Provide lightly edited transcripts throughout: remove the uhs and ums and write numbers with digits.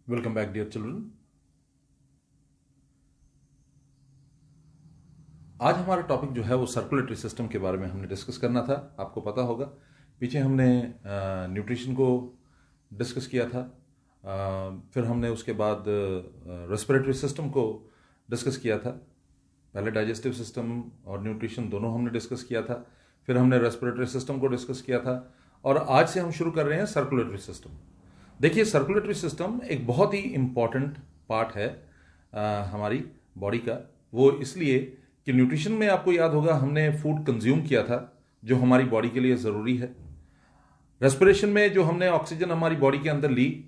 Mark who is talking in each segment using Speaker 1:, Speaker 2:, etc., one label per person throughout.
Speaker 1: Welcome back dear children. आज हमारा topic जो है वो सर्कुलेटरी सिस्टम के बारे में हमने डिस्कस करना था। आपको पता होगा पीछे हमने न्यूट्रिशन को डिस्कस किया था, फिर हमने उसके बाद रेस्पिरेटरी सिस्टम को डिस्कस किया था। पहले डाइजेस्टिव सिस्टम और न्यूट्रिशन दोनों हमने डिस्कस किया था, फिर हमने रेस्पिरेटरी सिस्टम को डिस्कस किया था और आज से हम शुरू कर रहे हैं सर्कुलेटरी सिस्टम। देखिए, सर्कुलेटरी सिस्टम एक बहुत ही इम्पॉर्टेंट पार्ट है हमारी बॉडी का। वो इसलिए कि न्यूट्रिशन में आपको याद होगा हमने फूड कंज्यूम किया था जो हमारी बॉडी के लिए ज़रूरी है। रेस्पिरेशन में जो हमने ऑक्सीजन हमारी बॉडी के अंदर ली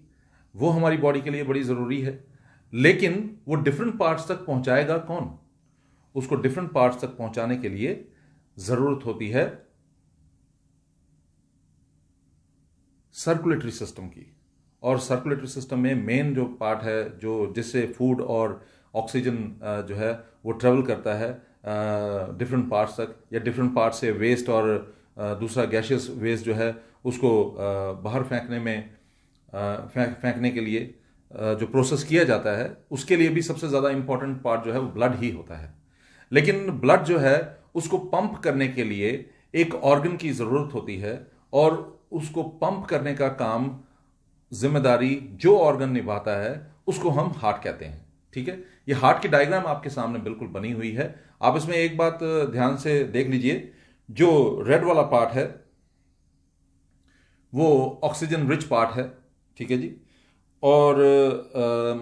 Speaker 1: वो हमारी बॉडी के लिए बड़ी ज़रूरी है, लेकिन वो डिफरेंट पार्ट्स तक पहुंचाएगा कौन? उसको डिफरेंट पार्ट्स तक पहुंचाने के लिए ज़रूरत होती है सर्कुलेटरी सिस्टम की। और सर्कुलेटरी सिस्टम में मेन जो पार्ट है जो जिससे फूड और ऑक्सीजन जो है वो ट्रेवल करता है डिफरेंट पार्ट्स तक, या डिफरेंट पार्ट से वेस्ट और दूसरा गैशियस वेस्ट जो है उसको बाहर फेंकने के लिए जो प्रोसेस किया जाता है, उसके लिए भी सबसे ज़्यादा इंपॉर्टेंट पार्ट जो है वो ब्लड ही होता है। लेकिन ब्लड जो है उसको पंप करने के लिए एक ऑर्गन की ज़रूरत होती है और उसको पंप करने का काम जिम्मेदारी जो ऑर्गन निभाता है उसको हम हार्ट कहते हैं। ठीक है, ये हार्ट की डायग्राम आपके सामने बिल्कुल बनी हुई है। आप इसमें एक बात ध्यान से देख लीजिए, जो रेड वाला पार्ट है वो ऑक्सीजन रिच पार्ट है। ठीक है जी, और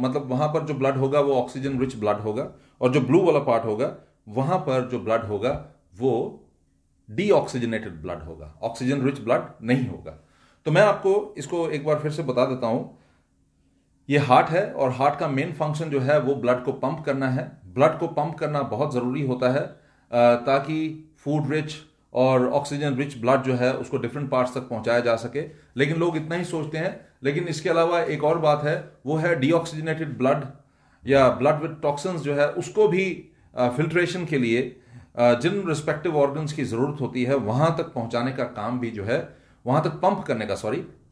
Speaker 1: मतलब वहां पर जो ब्लड होगा वो ऑक्सीजन रिच ब्लड होगा, और जो ब्लू वाला पार्ट होगा वहां पर जो ब्लड होगा वो डीऑक्सीजनेटेड ब्लड होगा, ऑक्सीजन रिच ब्लड नहीं होगा। तो मैं आपको इसको एक बार फिर से बता देता हूं। ये हार्ट है और हार्ट का मेन फंक्शन जो है वो ब्लड को पंप करना है। ब्लड को पंप करना बहुत ज़रूरी होता है ताकि फूड रिच और ऑक्सीजन रिच ब्लड जो है उसको डिफरेंट पार्ट्स तक पहुंचाया जा सके। लेकिन लोग इतना ही सोचते हैं, लेकिन इसके अलावा एक और बात है, वो है डीऑक्सीजनेटेड ब्लड या ब्लड विद टॉक्सिन्स जो है उसको भी फिल्ट्रेशन के लिए जिन रिस्पेक्टिव ऑर्गन्स की ज़रूरत होती है वहां तक पहुंचाने का काम भी जो है, वहां तक पंप करने का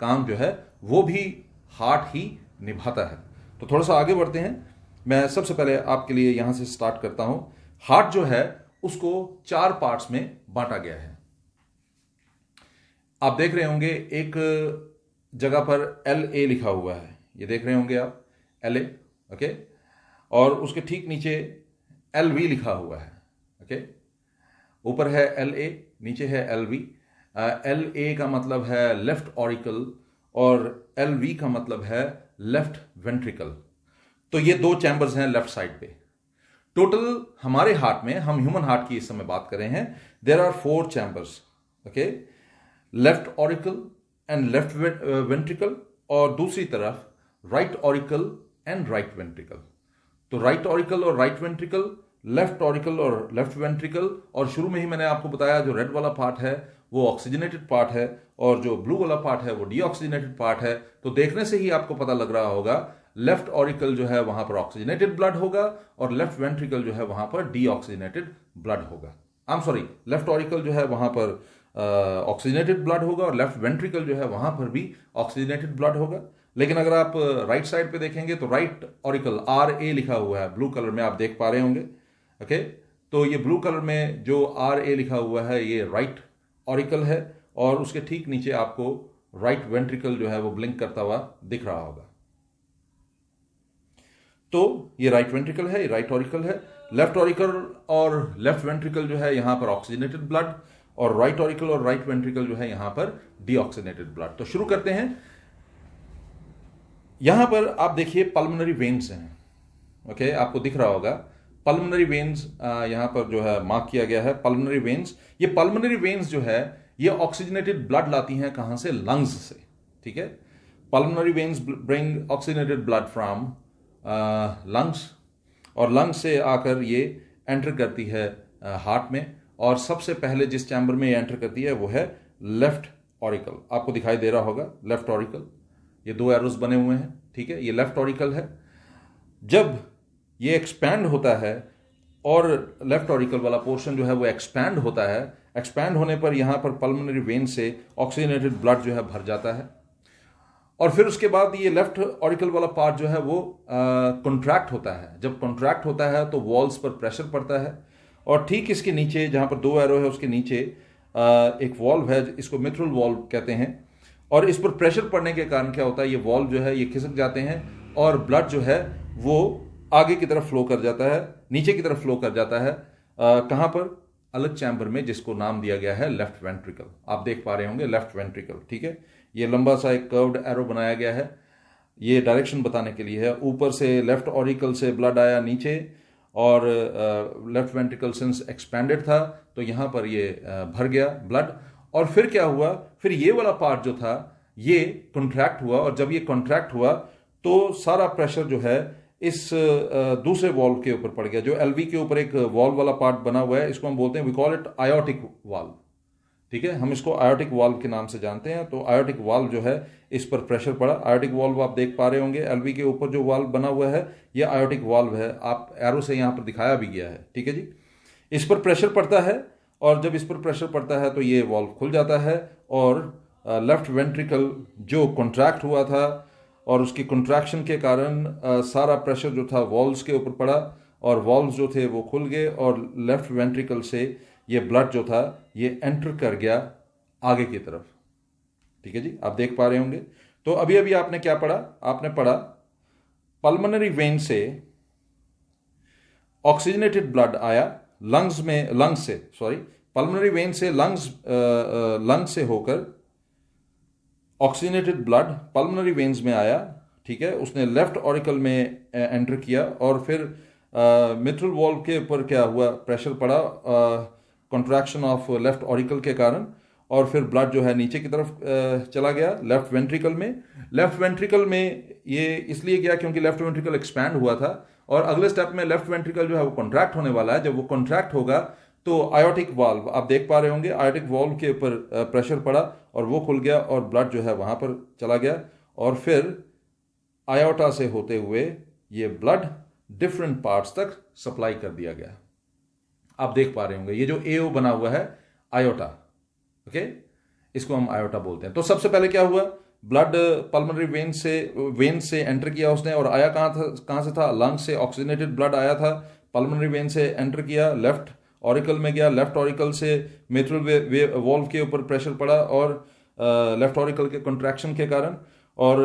Speaker 1: काम जो है वो भी हार्ट ही निभाता है। तो थोड़ा सा आगे बढ़ते हैं। मैं सबसे पहले आपके लिए यहां से स्टार्ट करता हूं। हार्ट जो है उसको 4 पार्ट्स में बांटा गया है। आप देख रहे होंगे एक जगह पर LA लिखा हुआ है, ये देख रहे होंगे आप, LA, ओके। और उसके ठीक नीचे LV लिखा हुआ है, ओके। ऊपर है LA, नीचे है LV। LA का मतलब है लेफ्ट ऑरिकल और LV का मतलब है लेफ्ट वेंट्रिकल। तो ये 2 चैम्बर्स हैं लेफ्ट साइड पे। टोटल हमारे हार्ट में, हम ह्यूमन हार्ट की इस समय बात कर रहे हैं, there are 4 chambers, okay. Left auricle and left ventricle, और दूसरी तरफ right auricle and right ventricle. तो राइट ऑरिकल और राइट वेंट्रिकल, लेफ्ट ऑरिकल और लेफ्ट वेंट्रिकल, और शुरू में ही मैंने आपको बताया जो रेड वाला पार्ट है वो ऑक्सीजनेटेड पार्ट है और जो ब्लू वाला पार्ट है वो डीऑक्सीजनेटेड पार्ट है। तो देखने से ही आपको पता लग रहा होगा लेफ्ट ऑरिकल जो है वहां पर ऑक्सीजनेटेड ब्लड होगा और लेफ्ट वेंट्रिकल जो है वहां पर डीऑक्सीजनेटेड ब्लड होगा। I am sorry, left auricle जो है वहां पर ऑक्सीजनेटेड ब्लड होगा और लेफ्ट वेंट्रिकल जो है वहां पर भी ऑक्सीजनेटेड ब्लड होगा। लेकिन अगर आप राइट साइड पे देखेंगे तो राइट ऑरिकल RA लिखा हुआ है, ब्लू कलर में आप देख पा रहे होंगे, ओके। तो ये ब्लू कलर में जो RA लिखा हुआ है ये राइट ऑरिकल है, और उसके ठीक नीचे आपको राइट वेंट्रिकल जो है वो ब्लिंक करता हुआ दिख रहा होगा। तो ये राइट वेंट्रिकल है, ये राइट ऑरिकल है। लेफ्ट ऑरिकल और लेफ्ट वेंट्रिकल जो है यहां पर ऑक्सीजनेटेड ब्लड, और राइट ऑरिकल और राइट वेंट्रिकल जो है यहां पर डीऑक्सीजनेटेड ब्लड। तो शुरू करते हैं। यहां पर आप देखिए पल्मोनरी वेन्स हैं, ओके। आपको दिख रहा होगा पल्मोनरी वेन्स यहां पर जो है मार्क किया गया है, पल्मोनरी वेन्स। ये पल्मोनरी वेन्स जो है ये ऑक्सीजनेटेड ब्लड लाती हैं कहां से? लंग्स से, ठीक है। Pulmonary veins bring oxygenated blood from lungs, और लंग्स से आकर ये एंटर करती है हार्ट में, और सबसे पहले जिस चैम्बर में ये एंटर करती है वो है लेफ्ट ऑरिकल। आपको दिखाई दे रहा होगा लेफ्ट ऑरिकल, ये 2 एरोस बने हुए हैं, ठीक है। ये लेफ्ट ऑरिकल है। जब ये एक्सपैंड होता है और लेफ्ट ऑरिकल वाला पोर्शन जो है वो एक्सपैंड होता है, एक्सपैंड होने पर यहां पर पल्मोनरी वेन से ऑक्सीजनेटेड ब्लड जो है भर जाता है, और फिर उसके बाद ये लेफ्ट ऑरिकल वाला पार्ट जो है वो कॉन्ट्रैक्ट होता है। जब कॉन्ट्रैक्ट होता है तो वॉल्स पर प्रेशर पड़ता है, और ठीक इसके नीचे जहां पर 2 एरो है उसके नीचे एक वॉल्व है, इसको मिट्रल वॉल्व कहते हैं। और इस पर प्रेशर पड़ने के कारण क्या होता है, ये वॉल्व जो है ये खिसक जाते हैं और ब्लड जो है वो आगे की तरफ फ्लो कर जाता है, नीचे की तरफ फ्लो कर जाता है। कहां पर? अलग चैम्बर में, जिसको नाम दिया गया है लेफ्ट वेंट्रिकल। आप देख पा रहे होंगे लेफ्ट वेंट्रिकल, ठीक है। ये लंबा सा एक कर्व्ड एरो बनाया गया है, ये डायरेक्शन बताने के लिए है। ऊपर से लेफ्ट ऑरिकल से ब्लड आया नीचे, और लेफ्ट वेंट्रिकल सिंस एक्सपैंडेड था तो यहां पर ये भर गया ब्लड। और फिर क्या हुआ, फिर ये वाला पार्ट जो था ये कॉन्ट्रैक्ट हुआ, और जब ये कॉन्ट्रैक्ट हुआ तो सारा प्रेशर जो है इस दूसरे वॉल्व के ऊपर पड़ गया। जो एलवी के ऊपर एक वॉल्व वाला पार्ट बना हुआ है, इसको हम बोलते हैं, we call it aortic valve, ठीक है। हम इसको आयोटिक वाल्व के नाम से जानते हैं। तो आयोटिक वाल्व जो है इस पर प्रेशर पड़ा। आयोटिक वाल्व आप देख पा रहे होंगे, एलवी के ऊपर जो वाल्व बना हुआ है यह आयोटिक वाल्व है, आप एरो से यहां पर दिखाया भी गया है, ठीक है जी। इस पर प्रेशर पड़ता है, और जब इस पर प्रेशर पड़ता है तो ये वाल्व खुल जाता है, और लेफ्ट वेंट्रिकल जो कॉन्ट्रैक्ट हुआ था और उसकी कॉन्ट्रैक्शन के कारण सारा प्रेशर जो था वॉल्व्स के ऊपर पड़ा, और वॉल्व्स जो थे वो खुल गए, और लेफ्ट वेंट्रिकल से ये ब्लड जो था ये एंटर कर गया आगे की तरफ, ठीक है जी। आप देख पा रहे होंगे। तो अभी अभी आपने क्या पढ़ा? आपने पढ़ा पल्मोनरी वेन से ऑक्सीजनेटेड ब्लड आया पल्मोनरी वेन से लंग्स से होकर ऑक्सीजनेटेड ब्लड पल्मोनरी वेन्स में आया, ठीक है। उसने लेफ्ट ऑरिकल में एंटर किया, और फिर मिट्रल वॉल्व के ऊपर क्या हुआ, प्रेशर पड़ा कॉन्ट्रैक्शन ऑफ लेफ्ट ऑरिकल के कारण, और फिर ब्लड जो है नीचे की तरफ चला गया लेफ्ट वेंट्रिकल में। लेफ्ट वेंट्रिकल में ये इसलिए गया क्योंकि लेफ्ट वेंट्रिकल एक्सपैंड हुआ था, और अगले स्टेप में लेफ्ट वेंट्रिकल जो है वो कॉन्ट्रैक्ट होने वाला है। जब वो कॉन्ट्रैक्ट होगा तो आयोटिक वाल्व, आप देख पा रहे होंगे, आयोटिक वाल्व के ऊपर प्रेशर पड़ा और वो खुल गया, और ब्लड जो है वहां पर चला गया, और फिर आयोटा से होते हुए ये ब्लड डिफरेंट पार्ट्स तक सप्लाई कर दिया गया। आप देख पा रहे होंगे ये जो एओ बना हुआ है आयोटा, ओके, इसको हम आयोटा बोलते हैं। तो सबसे पहले क्या हुआ, ब्लड पल्मोनरी वेन से एंटर किया उसने, और आया कहां से था? लंग से ऑक्सीजनेटेड ब्लड आया था, पल्मोनरी वेन से एंटर किया, लेफ्ट ऑरिकल में गया, लेफ्ट ऑरिकल से मिट्रल वॉल्व के ऊपर प्रेशर पड़ा, और लेफ्ट ऑरिकल के कॉन्ट्रैक्शन के कारण, और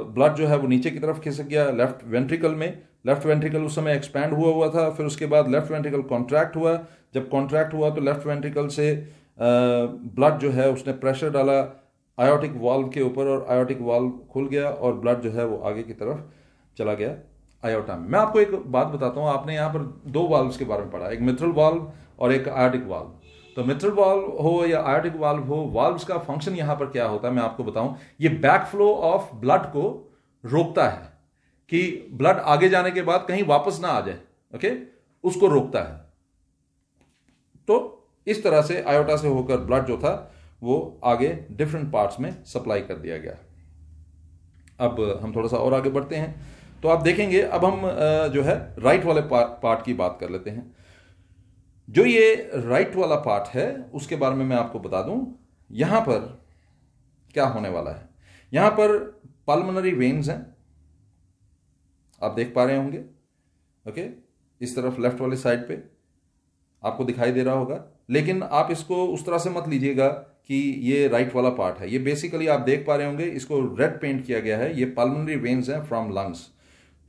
Speaker 1: ब्लड जो है वो नीचे की तरफ खिसक गया लेफ्ट वेंट्रिकल में। लेफ्ट वेंट्रिकल उस समय एक्सपैंड हुआ था, फिर उसके बाद लेफ्ट वेंट्रिकल कॉन्ट्रैक्ट हुआ। जब कॉन्ट्रैक्ट हुआ तो लेफ्ट वेंट्रिकल से ब्लड जो है उसने प्रेशर डाला आयोटिक वाल्व के ऊपर, और आयोटिक वाल्व खुल गया, और ब्लड जो है वो आगे की तरफ चला गया आयोटा में। मैं आपको एक बात बताता हूं, आपने यहां पर 2 वाल्व्स के बारे में पढ़ा, एक मिट्रल वाल्व और एक आयोटिक वाल्व। तो मिट्रल वाल्व हो या आयोटिक वाल्व हो, वाल्व्स का फंक्शन यहां पर क्या होता है मैं आपको बताऊं। ये बैक फ्लो ऑफ ब्लड को रोकता है, कि ब्लड आगे जाने के बाद कहीं वापस ना आ जाए, ओके, उसको रोकता है। तो इस तरह से आयोटा से होकर ब्लड जो था वो आगे डिफरेंट पार्ट्स में सप्लाई कर दिया गया। अब हम थोड़ा सा और आगे बढ़ते हैं, तो आप देखेंगे अब हम जो है राइट वाले पार्ट की बात कर लेते हैं। जो ये राइट वाला पार्ट है उसके बारे में मैं आपको बता दूं, यहां पर क्या होने वाला है। यहां पर पल्मोनरी वेन्स हैं, आप देख पा रहे होंगे, ओके, इस तरफ लेफ्ट वाली साइड पे आपको दिखाई दे रहा होगा, लेकिन आप इसको उस तरह से मत लीजिएगा कि ये राइट वाला पार्ट है। ये बेसिकली आप देख पा रहे होंगे, इसको रेड पेंट किया गया है, ये पल्मोनरी वेन्स हैं फ्रॉम लंग्स।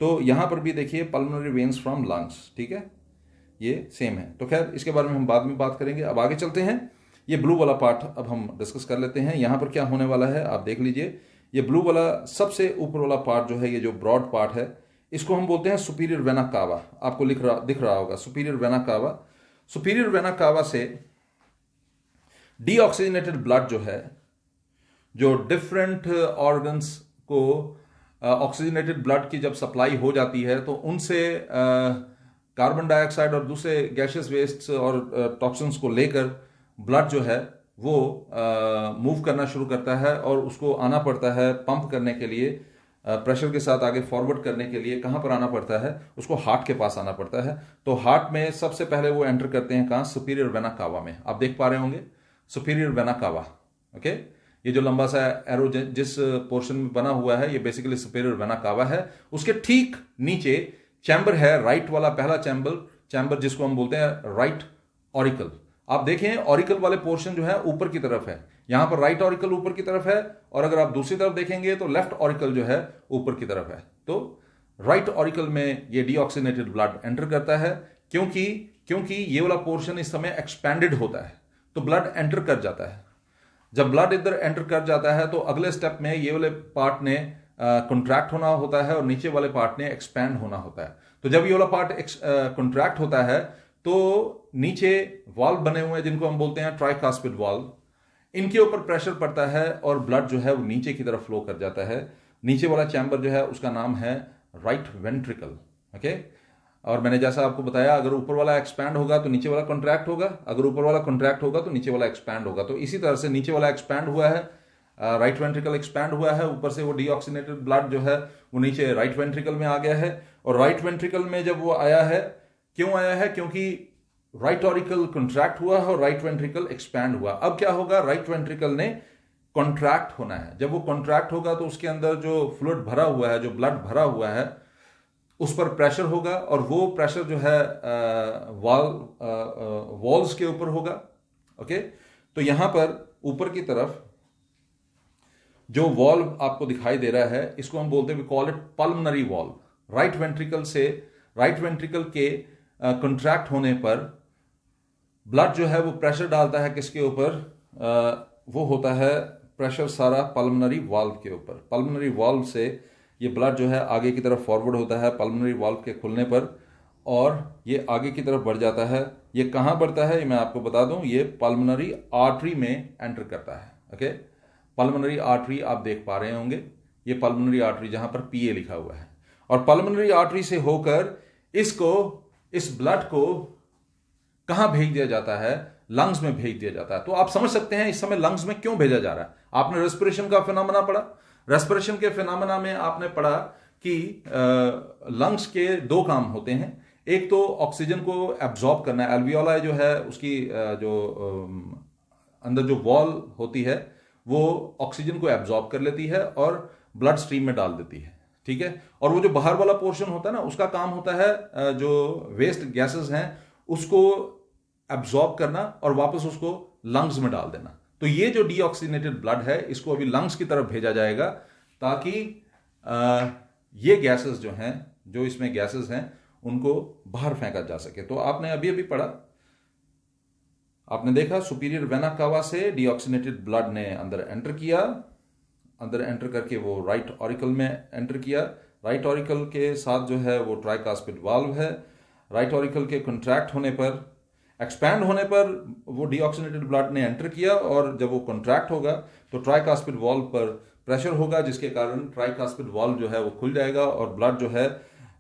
Speaker 1: तो यहां पर भी देखिए पल्मोनरी वेन्स फ्रॉम लंग्स, ठीक है, ये सेम है। तो खैर इसके बारे में हम बाद में बात करेंगे। अब आगे चलते हैं, ये ब्लू वाला पार्ट अब हम डिस्कस कर लेते हैं। यहां पर क्या होने वाला है आप देख लीजिए, ये ब्लू वाला सबसे ऊपर वाला पार्ट जो है, ये जो ब्रॉड पार्ट है, इसको हम बोलते हैं सुपीरियर वेना कावा। आपको दिख रहा होगा superior vena cava. Superior vena cava से डीऑक्सीजनेटेड ब्लड जो है, जो डिफरेंट ऑर्गन्स को ऑक्सीजनेटेड ब्लड की जब सप्लाई हो जाती है तो उनसे कार्बन डाइऑक्साइड और दूसरे गैसियस वेस्ट और टॉक्सिन्स को लेकर ब्लड जो है वो मूव करना शुरू करता है, और उसको आना पड़ता है पंप करने के लिए, प्रेशर के साथ आगे फॉरवर्ड करने के लिए कहां पर आना पड़ता है, उसको हार्ट के पास आना पड़ता है। तो हार्ट में सबसे पहले वो एंटर करते हैं कहां, सुपीरियर वेना कावा में। आप देख पा रहे होंगे सुपीरियर वेना कावा, ओके, ये जो लंबा सा एरो जिस पोर्शन में बना हुआ है, ये बेसिकली सुपीरियर वेना कावा है। उसके ठीक नीचे चैम्बर है, राइट वाला पहला चैम्बर जिसको हम बोलते हैं राइट ऑरिकल। आप देखें ऑरिकल वाले पोर्शन जो है ऊपर की तरफ है, यहां पर राइट ऑरिकल ऊपर की तरफ है, और अगर आप दूसरी तरफ देखेंगे तो लेफ्ट ऑरिकल जो है ऊपर की तरफ है। तो राइट ऑरिकल में ये डीऑक्सीनेटेड ब्लड एंटर करता है, क्योंकि ये वाला पोर्शन इस समय एक्सपैंडेड होता है, तो ब्लड एंटर कर जाता है। जब ब्लड इधर एंटर कर जाता है तो अगले स्टेप में ये वाले पार्ट ने कॉन्ट्रैक्ट होना होता है और नीचे वाले पार्ट ने एक्सपैंड होना होता है। तो जब ये वाला पार्ट कॉन्ट्रैक्ट होता है तो नीचे वाल्व बने हुए हैं जिनको हम बोलते हैं ट्राइकास्पिड वाल्व, इनके ऊपर प्रेशर पड़ता है और ब्लड जो है वो नीचे की तरफ फ्लो कर जाता है। नीचे वाला चैम्बर जो है उसका नाम है राइट वेंट्रिकल। ओके, और मैंने जैसा आपको बताया, अगर ऊपर वाला एक्सपैंड होगा तो नीचे वाला कॉन्ट्रैक्ट होगा, अगर ऊपर वाला कॉन्ट्रैक्ट होगा तो नीचे वाला एक्सपैंड होगा। तो इसी तरह से नीचे वाला एक्सपैंड हुआ है, राइट वेंट्रिकल एक्सपैंड हुआ है, ऊपर से वो डीऑक्सीनेटेड ब्लड जो है वो नीचे राइट वेंट्रिकल में आ गया है। और राइट वेंट्रिकल में जब वो आया है, क्यों आया है? क्योंकि राइट ऑरिकल कॉन्ट्रैक्ट हुआ है और राइट वेंट्रिकल एक्सपैंड हुआ। अब क्या होगा, राइट वेंट्रिकल ने कॉन्ट्रैक्ट होना है। जब वो कॉन्ट्रैक्ट होगा तो उसके अंदर जो फ्लूइड भरा हुआ है, जो ब्लड भरा हुआ है, उस पर प्रेशर होगा, और वो प्रेशर जो है वॉल्स के ऊपर होगा। ओके, तो यहां पर ऊपर की तरफ जो वॉल्व आपको दिखाई दे रहा है, इसको हम बोलते हैं, we call it pulmonary valve. Right ventricle के कॉन्ट्रैक्ट होने पर ब्लड जो है वो प्रेशर डालता है किसके ऊपर? वो होता है प्रेशर सारा पल्मनरी वाल्व के ऊपर। पल्मनरी वाल्व से ये ब्लड जो है आगे की तरफ फॉरवर्ड होता है पल्मनरी वाल्व के खुलने पर, और ये आगे की तरफ बढ़ जाता है। ये कहाँ बढ़ता है ये मैं आपको बता दूं, ये पल्मनरी आर्टरी में एंटर करता है। ओके, पल्मनरी आर्टरी आप देख पा रहे होंगे, ये पल्मनरी आर्टरी जहां पर पीए लिखा हुआ है, और पल्मनरी आर्टरी से होकर इस ब्लड को कहां भेज दिया जाता है? लंग्स में भेज दिया जाता है। तो आप समझ सकते हैं इस समय लंग्स में क्यों भेजा जा रहा है। आपने रेस्पिरेशन का फिनोमेना पढ़ा, रेस्पिरेशन के फिनोमेना में आपने पढ़ा कि लंग्स के दो काम होते हैं। एक तो ऑक्सीजन को एब्जॉर्ब करना है, एल्वियोलाई जो है उसकी जो अंदर जो वॉल होती है वो ऑक्सीजन को एब्जॉर्ब कर लेती है और ब्लड स्ट्रीम में डाल देती है। ठीक है, और वो जो बाहर वाला पोर्शन होता है ना, उसका काम होता है जो वेस्ट गैसेस हैं उसको एब्जॉर्ब करना और वापस उसको लंग्स में डाल देना। तो ये जो डीऑक्सीनेटेड ब्लड है इसको अभी लंग्स की तरफ भेजा जाएगा, ताकि ये गैसेस जो हैं, जो इसमें गैसेस हैं, उनको बाहर फेंका जा सके। तो आपने अभी अभी पढ़ा, आपने देखा सुपीरियर वेना कावा से डीऑक्सीनेटेड ब्लड ने अंदर एंटर किया, अंदर एंटर करके वो राइट ऑरिकल में एंटर किया। राइट ऑरिकल के साथ जो है वो ट्राइकास्पिड वाल्व है। राइट ऑरिकल के कॉन्ट्रैक्ट होने पर, एक्सपैंड होने पर वो डीऑक्सीनेटेड ब्लड ने एंटर किया, और जब वो कॉन्ट्रैक्ट होगा तो ट्राइकास्पिड वाल्व पर प्रेशर होगा, जिसके कारण ट्राइकास्पिड वाल्व जो है वो खुल जाएगा और ब्लड जो है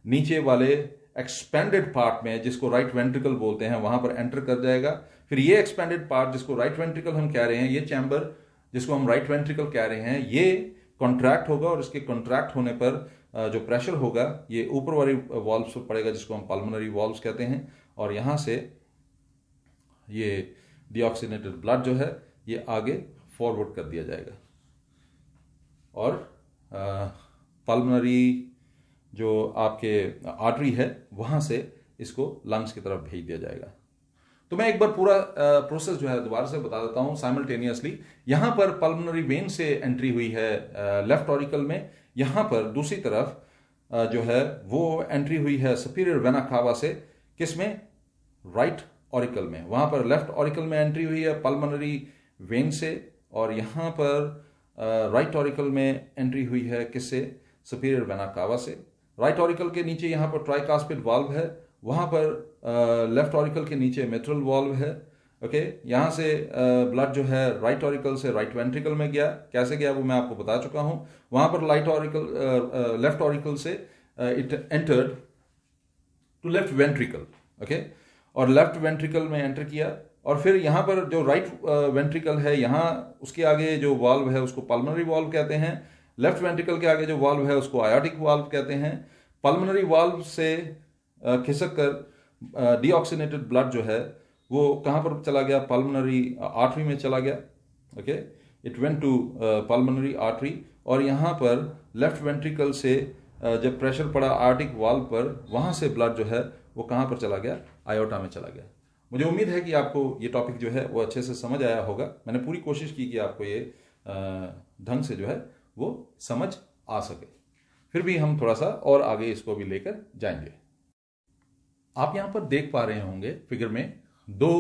Speaker 1: नीचे वाले एक्सपेंडेड पार्ट में, जिसको राइट वेंट्रिकल बोलते हैं, वहां पर एंटर कर जाएगा। फिर ये एक्सपेंडेड पार्ट जिसको राइट वेंट्रिकल हम कह रहे हैं, ये चैम्बर जिसको हम राइट वेंट्रिकल कह रहे हैं, ये कॉन्ट्रैक्ट होगा, और इसके कॉन्ट्रैक्ट होने पर जो प्रेशर होगा ये ऊपर वाली वॉल्व्स पर पड़ेगा, जिसको हम पल्मोनरी वॉल्व्स कहते हैं, और यहां से ये डीऑक्सीनेटेड ब्लड जो है ये आगे फॉरवर्ड कर दिया जाएगा, और पल्मोनरी जो आपके आर्टरी है वहां से इसको लंग्स की तरफ भेज दिया जाएगा। तो मैं एक बार पूरा प्रोसेस जो है दोबारा से बता देता हूं साइमल्टेनियसली। यहां पर पल्मोनरी वेन से एंट्री हुई है लेफ्ट ऑरिकल में, यहां पर दूसरी तरफ जो है वो एंट्री हुई है सुपीरियर वेना कावा से, किसमें? राइट ऑरिकल में। वहां पर लेफ्ट ऑरिकल में एंट्री हुई है पल्मोनरी वेन से, और यहां पर राइट ऑरिकल में एंट्री हुई है किससे? सुपीरियर वेना कावा से। राइट ऑरिकल के नीचे यहां पर ट्राइकास्पिड वाल्व है, वहां पर लेफ्ट ऑरिकल के नीचे मिट्रल वाल्व है। ओके, यहां से ब्लड जो है राइट ऑरिकल से राइट वेंट्रिकल में गया, कैसे गया वो मैं आपको बता चुका हूं। वहां पर लेफ्ट ऑरिकल से it entered to left ventricle. Okay, और लेफ्ट वेंट्रिकल में एंटर किया, और फिर यहां पर जो राइट वेंट्रिकल है, यहां उसके आगे जो वाल्व है उसको पल्मोनरी वाल्व कहते हैं। लेफ्ट वेंट्रिकल के आगे जो वाल्व है उसको आयोटिक वाल्व कहते हैं। पल्मोनरी वाल्व से खिसक कर डीऑक्सीनेटेड ब्लड जो है वो कहां पर चला गया? पल्मोनरी आर्टरी में चला गया। Okay, it went to pulmonary artery, और यहाँ पर लेफ्ट वेंट्रिकल से जब प्रेशर पड़ा आर्टिक वाल्व पर, वहाँ से ब्लड जो है वो कहाँ पर चला गया, आयोटा में चला गया। मुझे उम्मीद है कि आपको ये टॉपिक जो है वो अच्छे से समझ आया होगा। मैंने पूरी कोशिश की कि आपको ये ढंग से जो है वो समझ आ सके। फिर भी हम थोड़ा सा और आगे इसको भी लेकर जाएंगे। आप यहाँ पर देख पा रहे होंगे फिगर में दो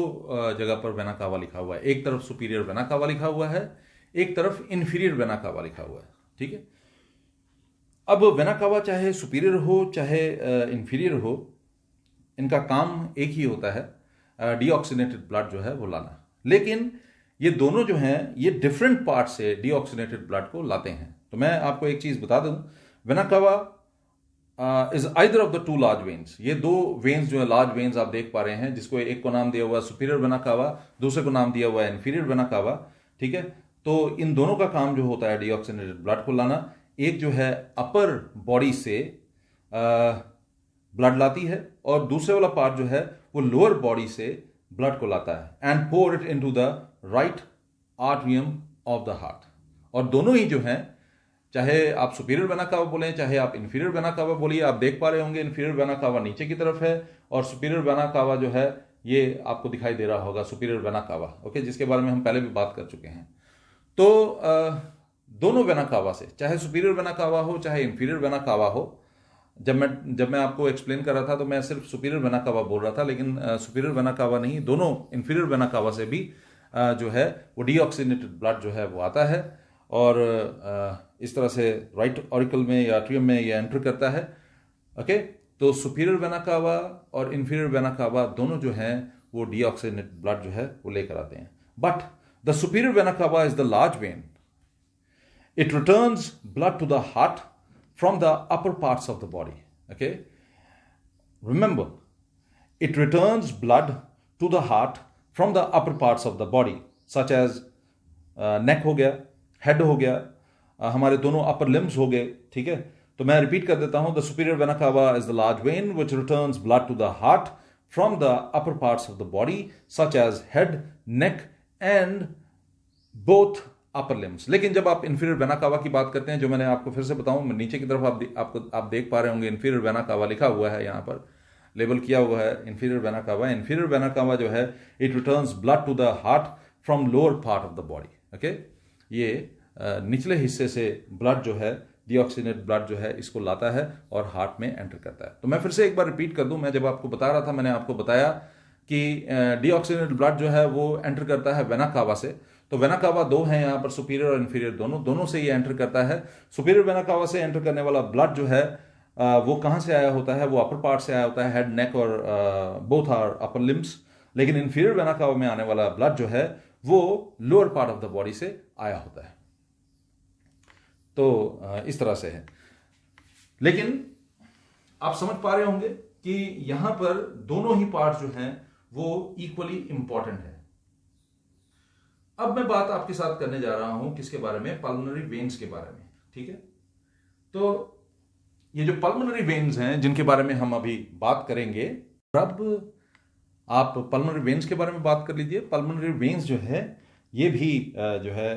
Speaker 1: जगह पर वेना कावा लिखा हुआ है। एक तरफ सुपीरियर वेना कावा लिखा हुआ है, एक तरफ इंफीरियर वेना कावा लिखा हुआ है। ठीक है, अब वेना कावा चाहे सुपीरियर हो चाहे इंफीरियर हो, इनका काम एक ही होता है, डीऑक्सीनेटेड ब्लड जो है वो लाना। लेकिन ये दोनों जो हैं ये डिफरेंट पार्ट से डीऑक्सीनेटेड ब्लड को लाते हैं। तो मैं आपको एक चीज बता दूं, vena cava is either of the two large veins. ये दो वेन्स जो है लार्ज वेन्स आप देख पा रहे हैं, जिसको एक को नाम दिया हुआ है सुपीरियर वेना कावा, दूसरे को नाम दिया हुआ है इंफीरियर वेना कावा। ठीक है, तो इन दोनों का काम जो होता है डीऑक्सीनेटेड ब्लड को लाना। एक जो है अपर बॉडी से ब्लड लाती है और दूसरे वाला पार्ट जो है वो लोअर बॉडी से ब्लड को लाता है, and pour it into the right atrium of the heart. और दोनों ही जो हैं, चाहे आप सुपीरियर वेना कावा बोलें चाहे आप इंफीरियर वेना कावा बोलिए, आप देख पा रहे होंगे इंफीरियर वेना कावा नीचे की तरफ है और सुपीरियर वेना कावा जो है ये आपको दिखाई दे रहा होगा सुपीरियर वेना कावा, ओके, जिसके बारे में हम पहले भी बात कर चुके हैं। तो दोनों वेना कावा से, चाहे सुपीरियर वेना कावा हो चाहे इंफीरियर वेना कावा हो, जब मैं आपको एक्सप्लेन कर रहा था तो मैं सिर्फ सुपीरियर वेना कावा बोल रहा था, लेकिन सुपीरियर वेना कावा नहीं, दोनों इंफीरियर वेना कावा से भी जो है वो डीऑक्सीनेटेड ब्लड जो है वो आता है और इस तरह से राइट ऑरिकल में या आर्टरियम में ये एंटर करता है। ओके, तो सुपीरियर वेना कावा और इंफीरियर वेना कावा दोनों जो हैं वो डीऑक्सीनेटेड ब्लड जो है वो लेकर आते हैं। But the superior vena cava is the large when. It returns blood to the heart from the upper parts of the body. Okay? Remember, it returns blood to the heart from the upper parts of the body, such as neck हो गया, head हो गया, हमारे दोनों upper limbs हो गए। ठीक है, तो मैं रिपीट कर देता हूं, the superior vena cava is the large vein which returns blood to the heart from the upper parts of the body, such as head, neck and both upper limbs. लेकिन जब आप इंफीरियर वेना कावा की बात करते हैं, जो मैंने आपको फिर से बताऊं, नीचे की तरफ आप देख पा रहे होंगे इंफीरियर वेना कावा लिखा हुआ है, यहाँ पर लेबल किया हुआ है inferior vena cava. Inferior vena cava जो है it returns blood to the heart from lower part of the body. Okay, ये निचले हिस्से से ब्लड जो है डीऑक्सीनेटेड ब्लड जो है इसको लाता है और हार्ट में एंटर करता है। तो मैं फिर से एक बार रिपीट कर दूं, मैं जब आपको बता रहा था मैंने आपको बताया कि डीऑक्सीनेटेड ब्लड जो है वो एंटर करता है वेना कावा से। तो वेना कावा दो हैं यहाँ पर, सुपीरियर और इंफीरियर, दोनों से ये एंटर करता है। सुपीरियर वेना कावा से एंटर करने वाला ब्लड जो है वो कहाँ से आया होता है, वो अपर पार्ट से आया होता है, हेड, नेक और बोथ आर अपर लिम्स। लेकिन इंफीरियर वेना कावा में आने वाला ब्लड जो है वो lower part of the body से आया होता है। तो इस तरह से है। लेकिन आप समझ पा रहे होंगे कि यहां पर दोनों ही पार्ट जो हैं वो इक्वली इंपॉर्टेंट है। अब मैं बात आपके साथ करने जा रहा हूं किसके बारे में, पल्मोनरी वेन्स के बारे में। ठीक है, तो ये जो पल्मोनरी वेन्स हैं जिनके बारे में हम अभी बात करेंगे, अब आप पल्मोनरी वेन्स के बारे में बात कर लीजिए। पल्मोनरी वेन्स जो है ये भी जो है,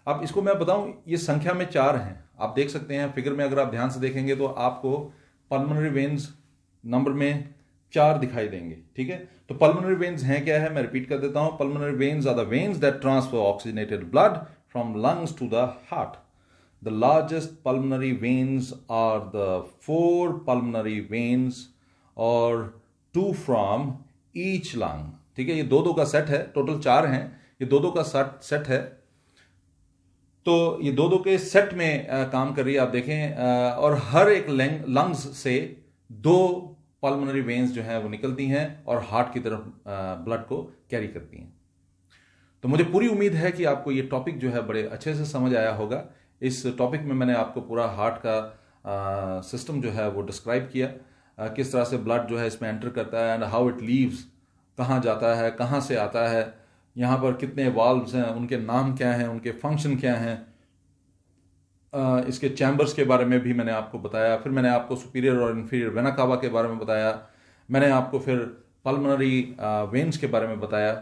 Speaker 1: अब इसको मैं बताऊं, ये संख्या में 4 हैं। आप देख सकते हैं फिगर में, अगर आप ध्यान से देखेंगे तो आपको पल्मोनरी वेन्स नंबर में 4 दिखाई देंगे। ठीक है, तो पल्मोनरी वेन्स हैं क्या है, मैं रिपीट कर देता हूं। Pulmonary veins are the veins that transfer oxygenated blood from lungs to the heart. The largest pulmonary veins are the 4 pulmonary veins और 2 फ्रॉम ईच लंग। ठीक है, ये 2-2 का सेट है, टोटल 4 हैं, ये 2-2 का सेट है। तो ये 2-2 के सेट में काम कर रही है, आप देखें, और हर एक लंग्स से 2 पल्मोनरी वेन्स जो हैं वो निकलती हैं और हार्ट की तरफ ब्लड को कैरी करती हैं। तो मुझे पूरी उम्मीद है कि आपको ये टॉपिक जो है बड़े अच्छे से समझ आया होगा। इस टॉपिक में मैंने आपको पूरा हार्ट का सिस्टम जो है वो डिस्क्राइब किया, किस तरह से ब्लड जो है इसमें एंटर करता है एंड हाउ इट लीव्स, कहाँ जाता है, कहाँ से आता है, यहाँ पर कितने वाल्व्स हैं, उनके नाम क्या हैं, उनके फंक्शन क्या हैं, इसके चैम्बर्स के बारे में भी मैंने आपको बताया। फिर मैंने आपको सुपीरियर और इंफीरियर वेना कावा के बारे में बताया। मैंने आपको फिर पल्मोनरी वेन्स के बारे में बताया।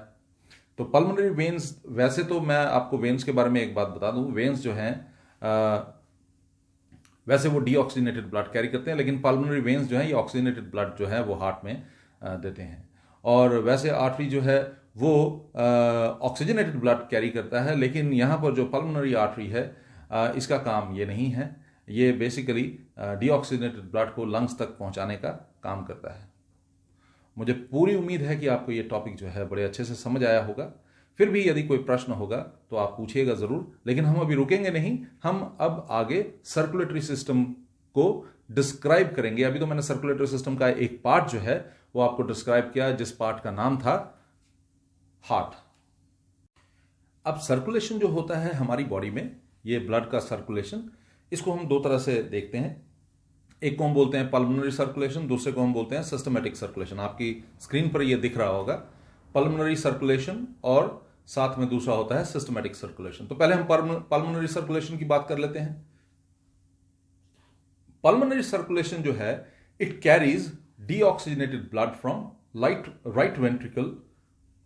Speaker 1: तो पल्मोनरी वेन्स, वैसे तो मैं आपको वेन्स के बारे में एक बात बता दूं, वेन्स जो हैं वैसे वो डीऑक्सीजनेटेड ब्लड कैरी करते हैं, लेकिन पल्मोनरी वेन्स जो हैं ये ऑक्सीजनेटेड ब्लड जो है वो हार्ट में देते हैं। और वैसे आर्टरी जो है वो ऑक्सीजनेटेड ब्लड कैरी करता है, लेकिन यहाँ पर जो पल्मोनरी आर्टरी है इसका काम ये नहीं है, ये बेसिकली डीऑक्सीजनेटेड ब्लड को लंग्स तक पहुँचाने का काम करता है। मुझे पूरी उम्मीद है कि आपको ये टॉपिक जो है बड़े अच्छे से समझ आया होगा। फिर भी यदि कोई प्रश्न होगा तो आप पूछिएगा जरूर, लेकिन हम अभी रुकेंगे नहीं, हम अब आगे सर्कुलेटरी सिस्टम को डिस्क्राइब करेंगे। अभी तो मैंने सर्कुलेटरी सिस्टम का एक पार्ट जो है वो आपको डिस्क्राइब किया, जिस पार्ट का नाम था हार्ट। अब सर्कुलेशन जो होता है हमारी बॉडी में, ये ब्लड का सर्कुलेशन, इसको हम दो तरह से देखते हैं। एक को हम बोलते हैं पल्मोनरी सर्कुलेशन, दूसरे को हम बोलते हैं सिस्टमैटिक सर्कुलेशन। आपकी स्क्रीन पर ये दिख रहा होगा पल्मोनरी सर्कुलेशन, और साथ में दूसरा होता है सिस्टमैटिक सर्कुलेशन। तो पहले हम पल्मोनरी सर्कुलेशन की बात कर लेते हैं। पल्मोनरी सर्कुलेशन जो है, it carries deoxygenated blood from right ventricle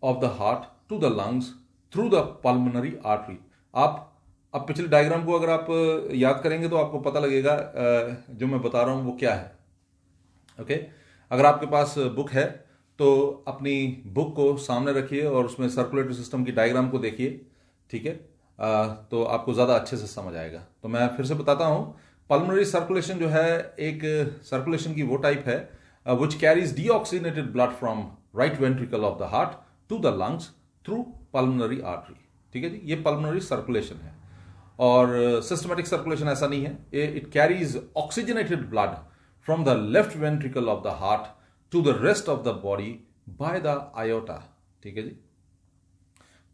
Speaker 1: of the heart to the lungs through the pulmonary artery. आप अब पिछले डायग्राम को अगर आप याद करेंगे तो आपको पता लगेगा जो मैं बता रहा हूं वो क्या है। ओके, अगर आपके पास बुक है तो अपनी बुक को सामने रखिए और उसमें सर्कुलेटरी सिस्टम की डायग्राम को देखिए, ठीक है, तो आपको ज़्यादा अच्छे से समझ आएगा। तो मैं फिर से बताता हूँ, पल्मोनरी सर्कुलेशन जो है एक सर्कुलेशन की वो टाइप है which carries deoxygenated blood from right ventricle of the heart to the lungs through pulmonary artery. ठीक है जी, ये पल्मोनरी सर्कुलेशन है। और सिस्टमैटिक सर्कुलेशन ऐसा नहीं है, it carries oxygenated blood from the left ventricle of the heart to the rest of the body by the aorta. ठीक है जी,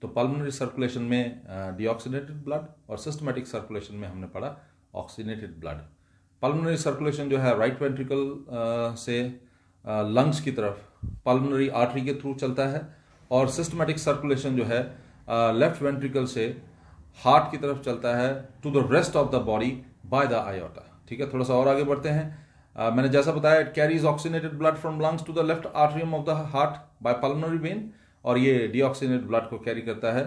Speaker 1: तो पल्मोनरी सर्कुलेशन में डीऑक्सीजनेटेड ब्लड और सिस्टमैटिक सर्कुलेशन में हमने पढ़ा ऑक्सीजनेटेड ब्लड। पल्मोनरी सर्कुलेशन जो है राइट वेंट्रिकल से लंग्स की तरफ पल्मोनरी आर्टरी के थ्रू चलता है, और सिस्टमैटिक सर्कुलेशन जो है लेफ्ट वेंट्रिकल से हार्ट की तरफ चलता है to the rest of the body by the aorta. ठीक है, थोड़ा सा और आगे बढ़ते हैं। मैंने जैसा बताया, it carries oxygenated blood from lungs to the left atrium of the heart by pulmonary vein, और ये डीऑक्सीजनेटेड ब्लड को कैरी करता है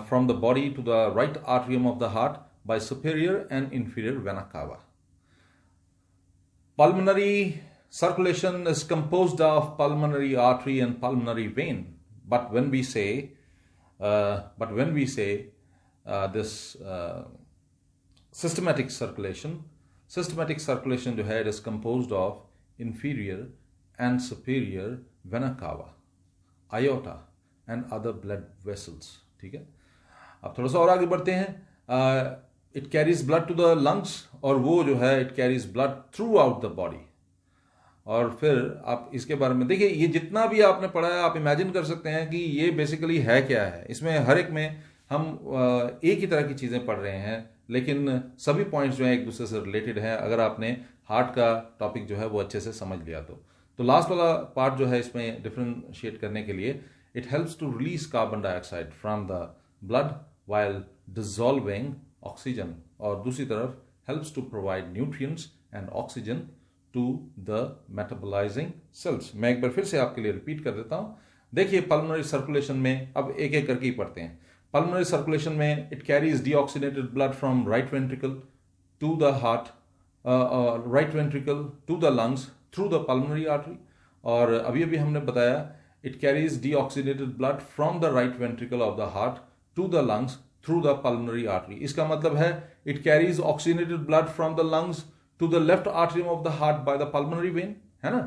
Speaker 1: from the body to the right atrium of the heart by superior and inferior vena cava. Pulmonary circulation is composed of pulmonary artery and pulmonary vein, but when we say this systematic circulation जो है, it is composed of inferior and superior vena cava, aorta and other blood vessels. ठीक है, अब थोड़ा सा और आगे बढ़ते हैं। It carries blood to the lungs, और वो जो है it carries blood throughout the body. और फिर आप इसके बारे में देखिए, ये जितना भी आपने पढ़ा है आप इमेजिन कर सकते हैं कि ये बेसिकली है क्या है। इसमें हर एक में हम एक ही तरह की चीज़ें पढ़ रहे हैं, लेकिन सभी पॉइंट्स जो हैं एक दूसरे से रिलेटेड हैं, अगर आपने हार्ट का टॉपिक जो है वो अच्छे से समझ लिया तो लास्ट वाला पार्ट जो है इसमें डिफरेंशिएट करने के लिए, it helps to release carbon dioxide from the blood while dissolving oxygen, और दूसरी तरफ helps to provide nutrients and oxygen to the metabolizing cells. मैं एक बार फिर से आपके लिए रिपीट कर देता हूं। देखिए, पल्मोनरी सर्कुलेशन में अब एक एक करके ही पढ़ते हैं। पल्मोनरी सर्कुलेशन में it carries deoxygenated blood from right ventricle to the heart, right ventricle to the lungs through the pulmonary artery, और अभी अभी हमने बताया it carries deoxygenated blood from the right ventricle of the heart to the lungs through the pulmonary artery. इसका मतलब है it carries oxygenated blood from the lungs to the left atrium of the heart by the pulmonary when, है ना।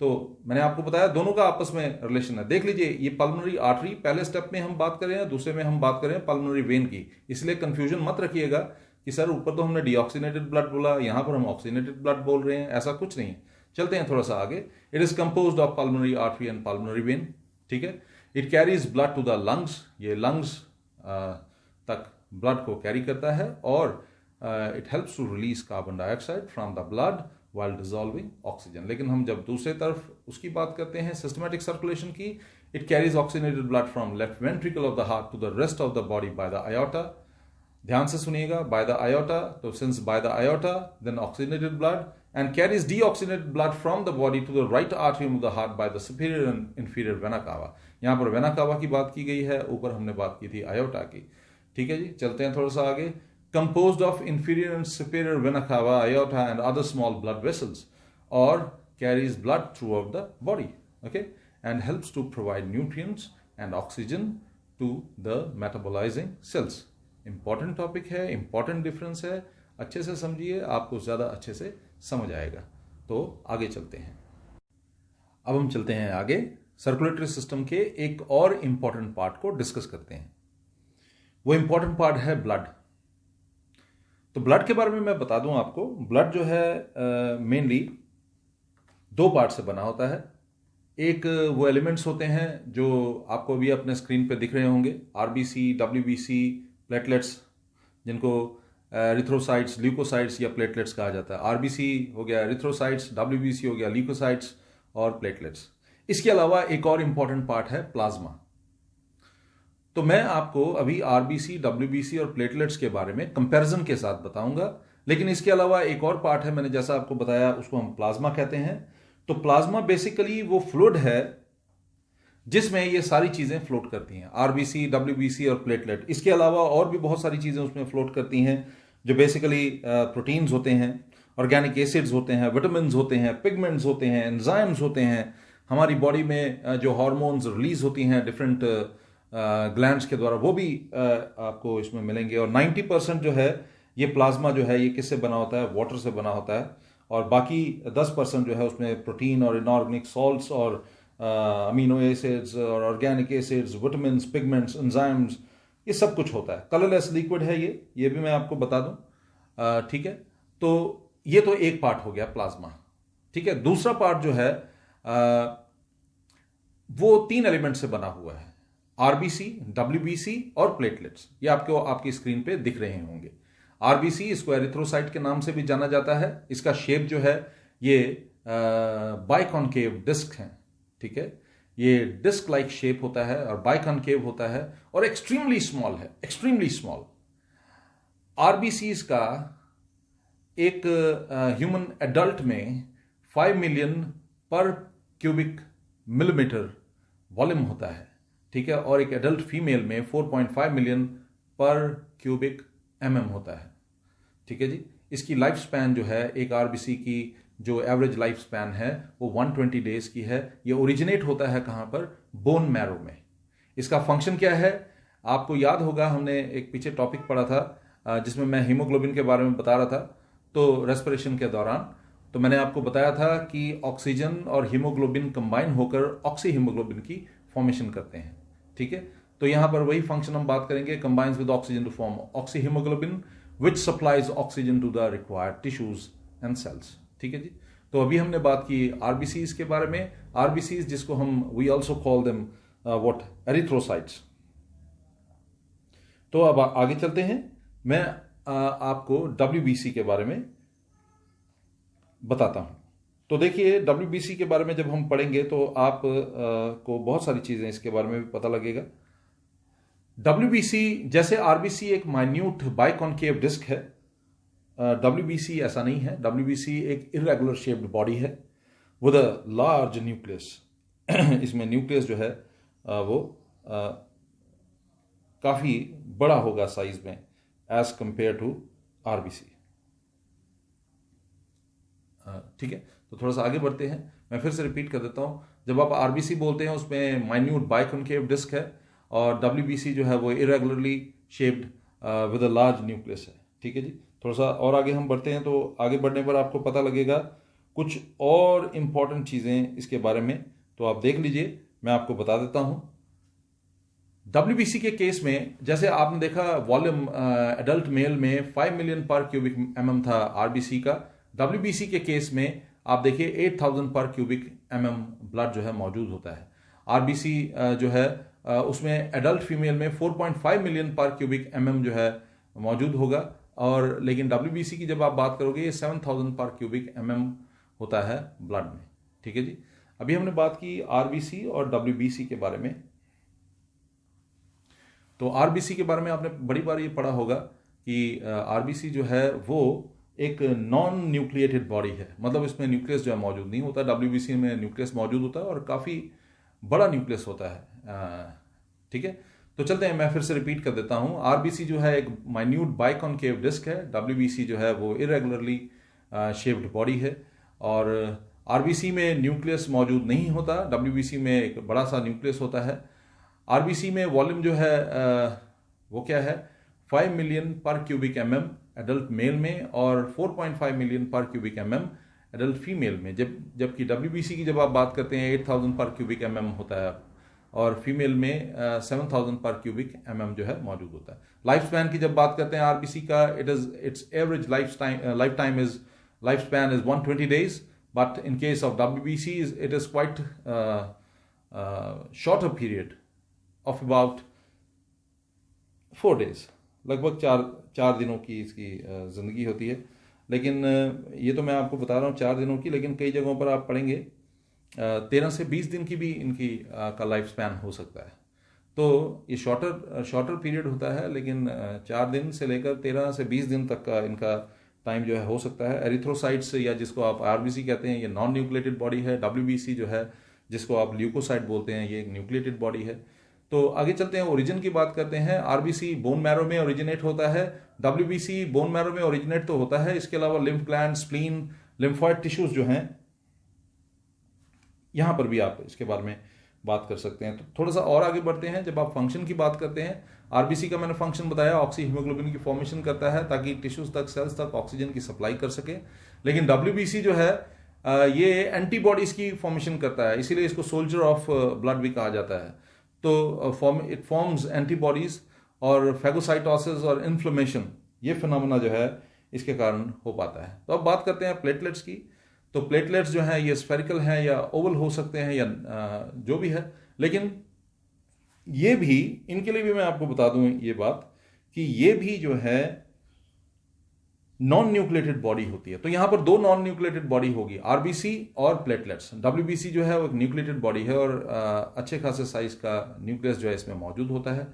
Speaker 1: तो मैंने आपको बताया दोनों का आपस में रिलेशन है। देख लीजिए, ये पल्मोनरी आर्टरी पहले स्टेप में हम बात कर रहे हैं, दूसरे में हम बात कर रहे हैं पल्मोनरी वेन की, इसलिए कंफ्यूजन मत रखिएगा कि सर ऊपर तो हमने डीऑक्सीजनेटेड ब्लड बोला, यहां पर हम ऑक्सीजनेटेड ब्लड बोल रहे हैं, ऐसा कुछ नहीं है। चलते हैं थोड़ा सा आगे। It is composed of pulmonary artery and pulmonary vein. ठीक है, it carries blood to the lungs, ये लंग्स तक ब्लड को कैरी करता है, और it helps to release carbon dioxide from the blood while dissolving oxygen। लेकिन हम जब दूसरे तरफ उसकी बात करते हैं सिस्टमैटिक सर्कुलेशन की, it carries oxygenated blood from left ventricle of the heart to the rest of the body by the aorta. ध्यान से सुनिएगा, बाय द आयोटा, तो since by the aorta then oxygenated blood and carries deoxygenated blood from the body to the right atrium of the heart by the superior and inferior vena cava। यहाँ पर vena cava की बात की गई है, ऊपर हमने बात की थी आयोटा की। ठीक है जी, चलते हैं थोड़ा सा आगे। Composed of inferior and superior vena cava, aorta and other small blood vessels, or carries blood throughout the body, okay, and helps to provide nutrients and oxygen to the metabolizing cells। Important topic है, important difference है, अच्छे से समझिए, आपको ज़्यादा अच्छे से समझ आएगा। तो आगे चलते हैं। अब हम चलते हैं आगे, सर्कुलेटरी सिस्टम के एक और इंपॉर्टेंट पार्ट को डिस्कस करते हैं। वो इंपॉर्टेंट पार्ट है ब्लड। तो ब्लड के बारे में मैं बता दूं आपको, ब्लड जो है मेनली दो पार्ट से बना होता है। एक वो एलिमेंट्स होते हैं जो आपको भी अपने स्क्रीन पे दिख रहे होंगे, आरबीसी, डब्ल्यूबीसी, प्लेटलेट्स, जिनको एरिथ्रोसाइट्स, ल्यूकोसाइट्स या प्लेटलेट्स कहा जाता है। आरबीसी हो गया एरिथ्रोसाइट्स, डब्ल्यूबीसी हो गया ल्यूकोसाइट्स और प्लेटलेट्स। इसके अलावा एक और इंपॉर्टेंट पार्ट है प्लाज्मा। तो मैं आपको अभी आरबीसी, डब्ल्यूबीसी और प्लेटलेट्स के बारे में कंपैरिजन के साथ बताऊंगा, लेकिन इसके अलावा एक और पार्ट है, मैंने जैसा आपको बताया, उसको हम प्लाज्मा कहते हैं। तो प्लाज्मा बेसिकली वो फ्लूइड है जिसमें ये सारी चीजें फ्लोट करती हैं, आरबीसी, डब्ल्यूबीसी और प्लेटलेट। इसके अलावा और भी बहुत सारी चीजें उसमें फ्लोट करती हैं जो बेसिकली प्रोटीन्स होते हैं, ऑर्गेनिक एसिड्स होते हैं, विटामिन्स होते हैं, पिगमेंट्स होते हैं, एंजाइम्स होते हैं। हमारी बॉडी में जो हार्मोन्स रिलीज होती हैं डिफरेंट ग्लैंड्स के द्वारा, वो भी आपको इसमें मिलेंगे। और 90% जो है ये प्लाज्मा जो है ये किससे बना होता है, वाटर से बना होता है। और बाकी 10% जो है उसमें प्रोटीन और इनऑर्गेनिक सॉल्ट्स और अमीनो एसिड्स और organic acids, vitamins, pigments, enzymes, ये सब कुछ होता है। कलरलेस लिक्विड है ये भी मैं आपको बता दूं। ठीक है, तो ये तो एक पार्ट हो गया प्लाज्मा। ठीक है, दूसरा पार्ट जो है वो 3 एलिमेंट से बना हुआ है, आरबीसी, डब्ल्यूबीसी और प्लेटलेट्स। ये आपको आपकी स्क्रीन पे दिख रहे होंगे। आरबीसी, इसको एरिथ्रोसाइट के नाम से भी जाना जाता है। इसका शेप जो है ये बाइकॉनकेव डिस्क है। ठीक है, ये डिस्क लाइक शेप होता है और बाइकॉनकेव होता है और एक्सट्रीमली स्मॉल है, एक्सट्रीमली स्मॉल। आरबीसी का एक ह्यूमन एडल्ट में 5 मिलियन पर क्यूबिक मिलीमीटर वॉल्यूम होता है। ठीक है, और एक एडल्ट फीमेल में 4.5 मिलियन पर क्यूबिक एमएम होता है। ठीक है जी, इसकी लाइफ स्पैन जो है, एक आरबीसी की जो एवरेज लाइफ स्पैन है वो 120 डेज की है। ये ओरिजिनेट होता है कहां पर, बोन मैरो में। इसका फंक्शन क्या है, आपको याद होगा हमने एक पीछे टॉपिक पढ़ा था जिसमें मैं हीमोग्लोबिन के बारे में बता रहा था। तो रेस्पिरेशन के दौरान तो मैंने आपको बताया था कि ऑक्सीजन और हीमोग्लोबिन कंबाइन होकर ऑक्सी हीमोग्लोबिन की फॉर्मेशन करते हैं। ठीक है, तो यहां पर वही फंक्शन हम बात करेंगे, combines with oxygen to form oxyhaemoglobin which supplies oxygen to the required tissues and cells. ठीक है जी, तो अभी हमने बात की आरबीसीज के बारे में। आरबीसीज जिसको हम we also call them what, erythrocytes. तो अब आगे चलते हैं, मैं आपको डब्ल्यूबीसी के बारे में बताता हूं। तो देखिए, डब्ल्यूबीसी के बारे में जब हम पढ़ेंगे तो आप को बहुत सारी चीजें इसके बारे में भी पता लगेगा। डब्ल्यूबीसी जैसे आरबीसी एक माइन्यूट बाइकॉनकेव डिस्क है, डब्ल्यूबीसी ऐसा नहीं है। डब्ल्यूबीसी एक इरेगुलर शेप्ड बॉडी है विद अ लार्ज न्यूक्लियस। इसमें न्यूक्लियस जो है वो काफी बड़ा होगा साइज में एज कंपेयर टू आरबीसी। ठीक है, तो थोड़ा सा आगे बढ़ते हैं। मैं फिर से रिपीट कर देता हूं, जब आप आरबीसी बोलते हैं उसमें माइन्यूट बाइकॉनकेव डिस्क है, और डब्ल्यूबीसी जो है वो irregularly shaped with a large nucleus है। ठीक है जी, थोड़ा सा और आगे हम बढ़ते हैं। तो आगे बढ़ने पर आपको पता लगेगा कुछ और इंपॉर्टेंट चीजें इसके बारे में, तो आप देख लीजिए, मैं आपको बता देता हूं। डब्ल्यूबीसी के केस में जैसे आपने देखा वॉल्यूम एडल्ट मेल में 5 मिलियन पर क्यूबिक एमएम था आरबीसी का। डब्ल्यूबीसी के केस में आप देखिए 8000 पर क्यूबिक एमएम ब्लड जो है मौजूद होता है। आरबीसी जो है उसमें एडल्ट फीमेल में 4.5 मिलियन पर क्यूबिक एमएम जो है मौजूद होगा, और लेकिन डब्ल्यूबीसी की जब आप बात करोगे ये 7000 पर क्यूबिक एमएम होता है ब्लड में। ठीक है जी, अभी हमने बात की आरबीसी और डब्ल्यूबीसी के बारे में। तो आरबीसी के बारे में आपने बड़ी बार ये पढ़ा होगा कि आरबीसी जो है वो एक नॉन न्यूक्लिएटेड बॉडी है, मतलब इसमें न्यूक्लियस जो है मौजूद नहीं होता। डब्ल्यूबीसी में न्यूक्लियस मौजूद होता है और काफ़ी बड़ा न्यूक्लियस होता है। ठीक है, तो चलते हैं, मैं फिर से रिपीट कर देता हूं। आरबीसी जो है एक माइन्यूट बाइकॉनकेव डिस्क है, डब्ल्यूबीसी जो है वो इरेगुलरली शेप्ड बॉडी है, और आरबीसी में न्यूक्लियस मौजूद नहीं होता, डब्ल्यूबीसी में एक बड़ा सा न्यूक्लियस होता है। आरबीसी में वॉल्यूम जो है वो क्या है, 5 मिलियन पर क्यूबिक एमएम एडल्ट मेल में और 4.5 मिलियन पर क्यूबिक एमएम एडल्ट फीमेल में, जबकि डब्ल्यूबीसी की जब आप बात करते हैं 8000 पर क्यूबिक एमएम होता है और फीमेल में 7000 पर क्यूबिक एमएम जो है मौजूद होता है। लाइफ स्पैन की जब बात करते हैं आरबीसी का, it's average life span is 120 days, but in case of WBC it is quite shorter period of about 4 days, लगभग चार दिनों की इसकी जिंदगी होती है। लेकिन ये तो मैं आपको बता रहा हूँ 4 दिनों की, लेकिन कई जगहों पर आप पढ़ेंगे 13 से 20 दिन की भी इनकी का लाइफ स्पैन हो सकता है। तो ये शॉर्टर पीरियड होता है, लेकिन 4 दिन से लेकर 13 से 20 दिन तक का इनका टाइम जो है हो सकता है। एरिथ्रोसाइट्स या जिसको आप आरबीसी कहते हैं, ये नॉन न्यूक्लिएटेड बॉडी है। डब्ल्यूबीसी जो है जिसको आप ल्यूकोसाइट बोलते हैं, ये एक न्यूक्लिएटेड बॉडी है। तो आगे चलते हैं, ओरिजिन की बात करते हैं। आरबीसी बोन मैरो में ओरिजिनेट होता है, डब्ल्यूबीसी बोन मैरो में ओरिजिनेट तो होता है, इसके अलावा lymph gland, spleen, lymphoid tissues जो हैं, यहां पर भी आप इसके बारे में बात कर सकते हैं। तो थोड़ा सा और आगे बढ़ते हैं, जब आप फंक्शन की बात करते हैं, आरबीसी का मैंने फंक्शन बताया, ऑक्सी हीमोग्लोबिन की फॉर्मेशन करता है ताकि टिश्यूज तक, सेल्स तक ऑक्सीजन की सप्लाई कर सके। लेकिन डब्ल्यूबीसी जो है ये एंटीबॉडीज की फॉर्मेशन करता है, इसीलिए इसको सोल्जर ऑफ ब्लड भी कहा जाता है। तो इट फॉर्म्स एंटीबॉडीज और फैगोसाइटोसिस और इन्फ्लेमेशन, ये फिनोमेना जो है इसके कारण हो पाता है। तो अब बात करते हैं प्लेटलेट्स की। तो प्लेटलेट्स जो हैं ये स्फेरिकल हैं या ओवल हो सकते हैं या जो भी है, लेकिन ये भी, इनके लिए भी मैं आपको बता दूं ये बात कि ये भी जो है नॉन न्यूक्लिएटेड बॉडी होती है। तो यहां पर 2 नॉन न्यूक्लिएटेड बॉडी होगी, आरबीसी और प्लेटलेट्स। डब्ल्यूबीसी जो है वो एक न्यूक्लिएटेड बॉडी है और अच्छे खासे साइज का न्यूक्लियस जो है इसमें मौजूद होता है।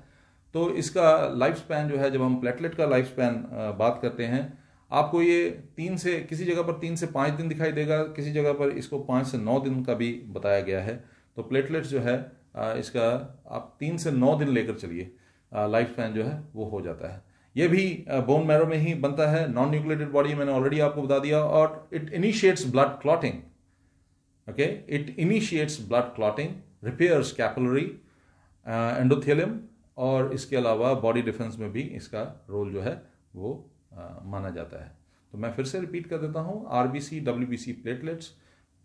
Speaker 1: तो इसका लाइफ स्पैन जो है, जब हम प्लेटलेट का लाइफ स्पैन बात करते हैं, आपको ये 3 से, किसी जगह पर 3 से 5 दिन दिखाई देगा, किसी जगह पर इसको 5 से 9 दिन का भी बताया गया है। तो प्लेटलेट्स जो है इसका आप 3 से 9 दिन लेकर चलिए, लाइफ स्पैन जो है वो हो जाता है। ये भी बोन मैरो में ही बनता है, नॉन न्यूक्लिएटेड बॉडी, मैंने ऑलरेडी आपको बता दिया। और it initiates blood clotting, okay, it initiates blood clotting, repairs capillary endothelium, और इसके अलावा बॉडी डिफेंस में भी इसका रोल जो है वो माना जाता है। तो मैं फिर से रिपीट कर देता हूं, आरबीसी, डब्ल्यूबीसी, प्लेटलेट्स।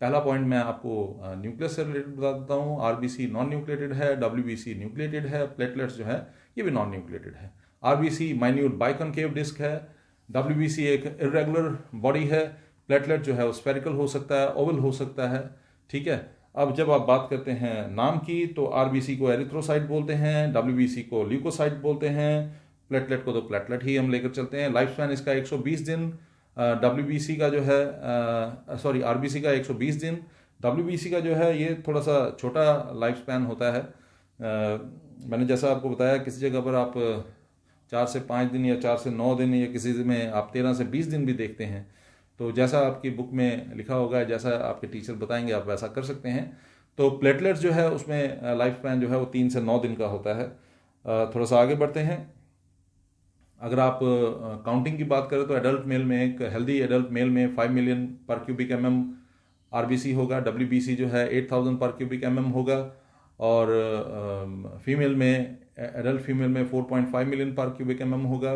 Speaker 1: पहला पॉइंट मैं आपको न्यूक्लियस से रिलेटेड बता देता हूं, आरबीसी नॉन न्यूक्लिएटेड है, डब्ल्यूबीसी न्यूक्लिएटेड है, प्लेटलेट्स जो है ये भी नॉन न्यूक्लिएटेड है। आरबीसी माइन्यूट बाइकॉनकेव डिस्क है, डब्ल्यूबीसी एक इरेगुलर बॉडी है, प्लेटलेट जो है वो स्फेरिकल हो सकता है, ओवल हो सकता है। ठीक है, अब जब आप बात करते हैं नाम की, तो आरबीसी को एरिथ्रोसाइट बोलते हैं, डब्ल्यूबीसी को ल्यूकोसाइट बोलते हैं, प्लेटलेट को तो प्लेटलेट ही हम लेकर चलते हैं। लाइफ स्पैन इसका 120 दिन, डब्ल्यूबीसी का जो है आरबीसी का 120 दिन, डब्ल्यूबीसी का जो है ये थोड़ा सा छोटा लाइफ स्पैन होता है। मैंने जैसा आपको बताया, किसी जगह पर आप 4 से 5 दिन या 4 से 9 दिन या किसी में आप 13 से 20 दिन भी देखते हैं। तो जैसा आपकी बुक में लिखा होगा, जैसा आपके टीचर बताएंगे, आप वैसा कर सकते हैं। तो प्लेटलेट्स जो है उसमें लाइफ स्पैन जो है वो 3 से 9 दिन का होता है। थोड़ा सा आगे बढ़ते हैं, अगर आप काउंटिंग की बात करें तो एडल्ट मेल में, एक हेल्दी एडल्ट मेल में 5 मिलियन पर क्यूबिक एमएम आरबीसी होगा, डब्ल्यूबीसी जो है 8000 पर क्यूबिक एमएम होगा, और फीमेल में, एडल्ट फीमेल में 4.5 मिलियन पर क्यूबिक एमएम होगा,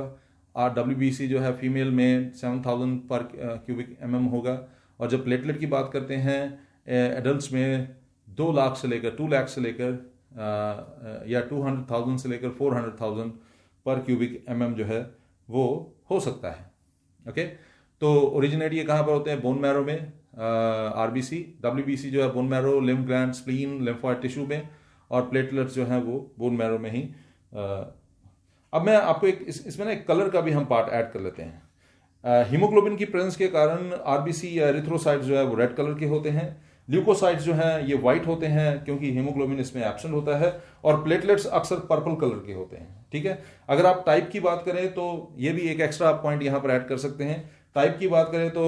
Speaker 1: और डब्ल्यूबीसी जो है फीमेल में 7000 पर क्यूबिक एमएम होगा। और जब प्लेटलेट की बात करते हैं एडल्ट्स में 2 लाख से लेकर 2 लाख से लेकर या 200,000 से लेकर 400,000 पर क्यूबिक एमएम जो है वो हो सकता है। ओके, तो ओरिजिनेट ये कहाँ पर होते हैं? बोन मैरो में, आरबीसी, डब्ल्यूबीसी जो है bone marrow, lymph gland, spleen, lymphoid tissue में, और प्लेटलेट्स जो है वो बोन मैरो में ही। अब मैं आपको इसमें ना एक कलर का भी हम पार्ट ऐड कर लेते हैं। हीमोग्लोबिन की प्रेजेंस के कारण आरबीसी या एरिथ्रोसाइट्स जो है वो रेड कलर के होते हैं, ल्यूकोसाइट्स जो हैं ये व्हाइट होते हैं क्योंकि हीमोग्लोबिन इसमें एब्सेंट होता है, और प्लेटलेट्स अक्सर पर्पल कलर के होते हैं। ठीक है, अगर आप टाइप की बात करें तो ये भी एक एक्स्ट्रा पॉइंट यहां पर ऐड कर सकते हैं। टाइप की बात करें तो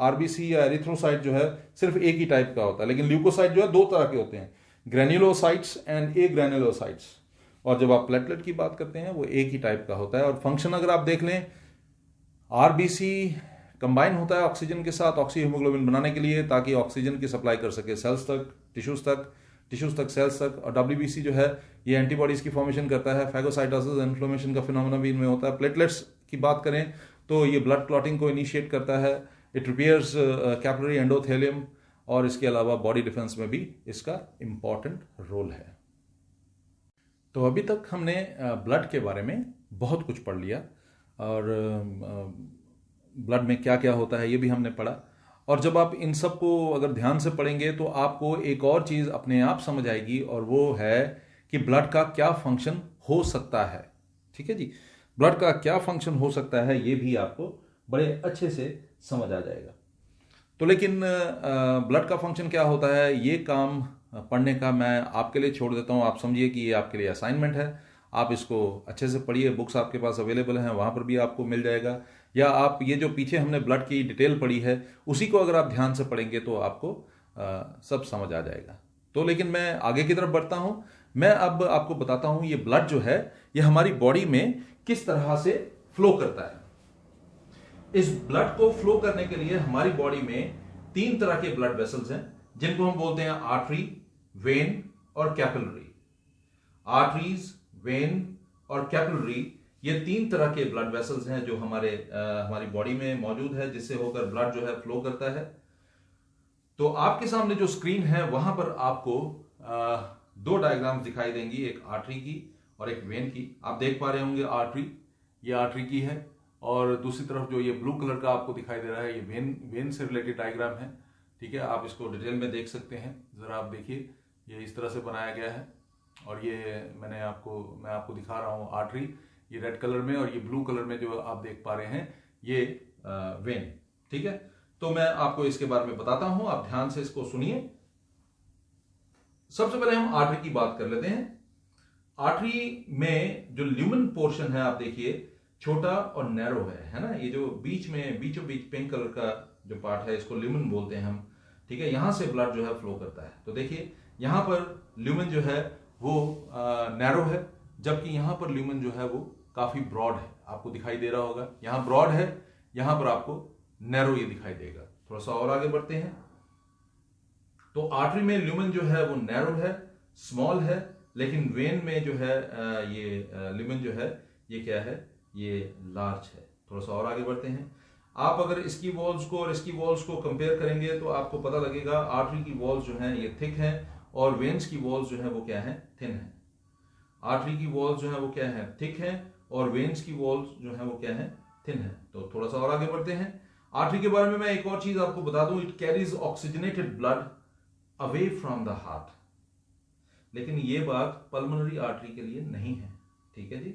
Speaker 1: आरबीसी या एरिथ्रोसाइट जो है सिर्फ एक ही टाइप का होता है, लेकिन ल्यूकोसाइट जो है दो तरह के होते हैं, ग्रेन्युलोसाइट्स एंड ए ग्रेन्युलोसाइट्स। और जब आप प्लेटलेट की बात करते हैं वो एक ही टाइप का होता है। और फंक्शन अगर आप देख लें, आरबीसी कंबाइन होता है ऑक्सीजन के साथ ऑक्सी हीमोग्लोबिन बनाने के लिए, ताकि ऑक्सीजन की सप्लाई कर सके सेल्स तक, टिश्यूज तक, सेल्स तक। और डब्ल्यूबीसी जो है ये एंटीबॉडीज की फॉर्मेशन करता है, फैगोसाइटोसिस इन्फ्लेमेशन का फिनोमेना भी इनमें होता है। प्लेटलेट्स की बात करें तो ये ब्लड क्लॉटिंग को इनिशिएट करता है, इट रिपेयर्स कैपिलरी एंडोथेलियम, और इसके अलावा बॉडी डिफेंस में भी इसका इंपॉर्टेंट रोल है। तो अभी तक हमने ब्लड के बारे में बहुत कुछ पढ़ लिया, और ब्लड में क्या क्या होता है ये भी हमने पढ़ा। और जब आप इन सब को अगर ध्यान से पढ़ेंगे तो आपको एक और चीज़ अपने आप समझ आएगी, और वो है कि ब्लड का क्या फंक्शन हो सकता है। ठीक है जी, ब्लड का क्या फंक्शन हो सकता है ये भी आपको बड़े अच्छे से समझ आ जाएगा। तो लेकिन ब्लड का फंक्शन क्या होता है ये काम पढ़ने का मैं आपके लिए छोड़ देता हूँ। आप समझिए कि ये आपके लिए असाइनमेंट है, आप इसको अच्छे से पढ़िए, बुक्स आपके पास अवेलेबल हैं, वहाँ पर भी आपको मिल जाएगा। या आप ये जो पीछे हमने ब्लड की डिटेल पढ़ी है उसी को अगर आप ध्यान से पढ़ेंगे तो आपको सब समझ आ जाएगा। तो लेकिन मैं आगे की तरफ बढ़ता हूँ। मैं अब आपको बताता हूँ ये ब्लड जो है ये हमारी बॉडी में किस तरह से फ्लो करता है। इस ब्लड को फ्लो करने के लिए हमारी बॉडी में 3 तरह के ब्लड वेसल्स हैं, जिनको हम बोलते हैं आर्टरी, वेन और कैपिलरी। आर्टरीज, वेन और कैपिलरी ये 3 तरह के ब्लड वेसल्स हैं जो हमारी बॉडी में मौजूद है, जिससे होकर ब्लड जो है फ्लो करता है। तो आपके सामने जो स्क्रीन है वहां पर आपको 2 डायग्राम्स दिखाई देंगी, एक आर्टरी की और एक वेन की। आप देख पा रहे होंगे आर्टरी, ये आर्टरी की है, और दूसरी तरफ जो ये ब्लू कलर का आपको दिखाई दे रहा है ये वेन से रिलेटेड डायग्राम है। ठीक है, आप इसको डिटेल में देख सकते हैं। जरा आप देखिए, ये इस तरह से बनाया गया है, और ये मैं आपको दिखा रहा हूँ आर्टरी, ये रेड कलर में, और ये ब्लू कलर में जो आप देख पा रहे हैं ये वेन। ठीक है, तो मैं आपको इसके बारे में बताता हूं, आप ध्यान से इसको सुनिए। सबसे पहले हम आर्टरी की बात कर लेते हैं। आर्टरी में जो ल्यूमन पोर्शन है आप देखिए छोटा और नैरो है ना। ये जो बीचों बीच पिंक कलर का जो पार्ट है इसको ल्यूमन बोलते हैं हम। ठीक है, यहां से ब्लड जो है फ्लो करता है। तो देखिए यहां पर ल्यूमन जो है वो नैरो है, जबकि यहां पर ल्यूमन जो है वो काफी ब्रॉड है। आपको दिखाई दे रहा होगा, यहां ब्रॉड है, यहां पर आपको नैरो ये दिखाई देगा। थोड़ा सा और आगे बढ़ते हैं। तो आर्टरी में ल्यूमन जो है वो नैरो है, स्मॉल है, लेकिन वेन में जो है ये ल्यूमन जो है ये क्या है, ये लार्ज है। थोड़ा सा और आगे बढ़ते हैं। आप अगर इसकी वॉल्स को और इसकी वॉल्स को कंपेयर करेंगे तो आपको पता लगेगा आर्टरी की वॉल्स जो है ये थिक है, और वेन्स की वॉल्स जो है वो क्या है, थिन है। आर्टरी की वॉल्स जो है वो क्या है, थिक है, और वेन्स की वॉल्स जो है वो क्या है, थिन है। तो थोड़ा सा और आगे बढ़ते हैं। आर्टरी के बारे में मैं एक और चीज आपको बता दूं, it carries oxygenated blood away from the heart. लेकिन ये बात पल्मोनरी आर्टरी के लिए नहीं है। ठीक है जी,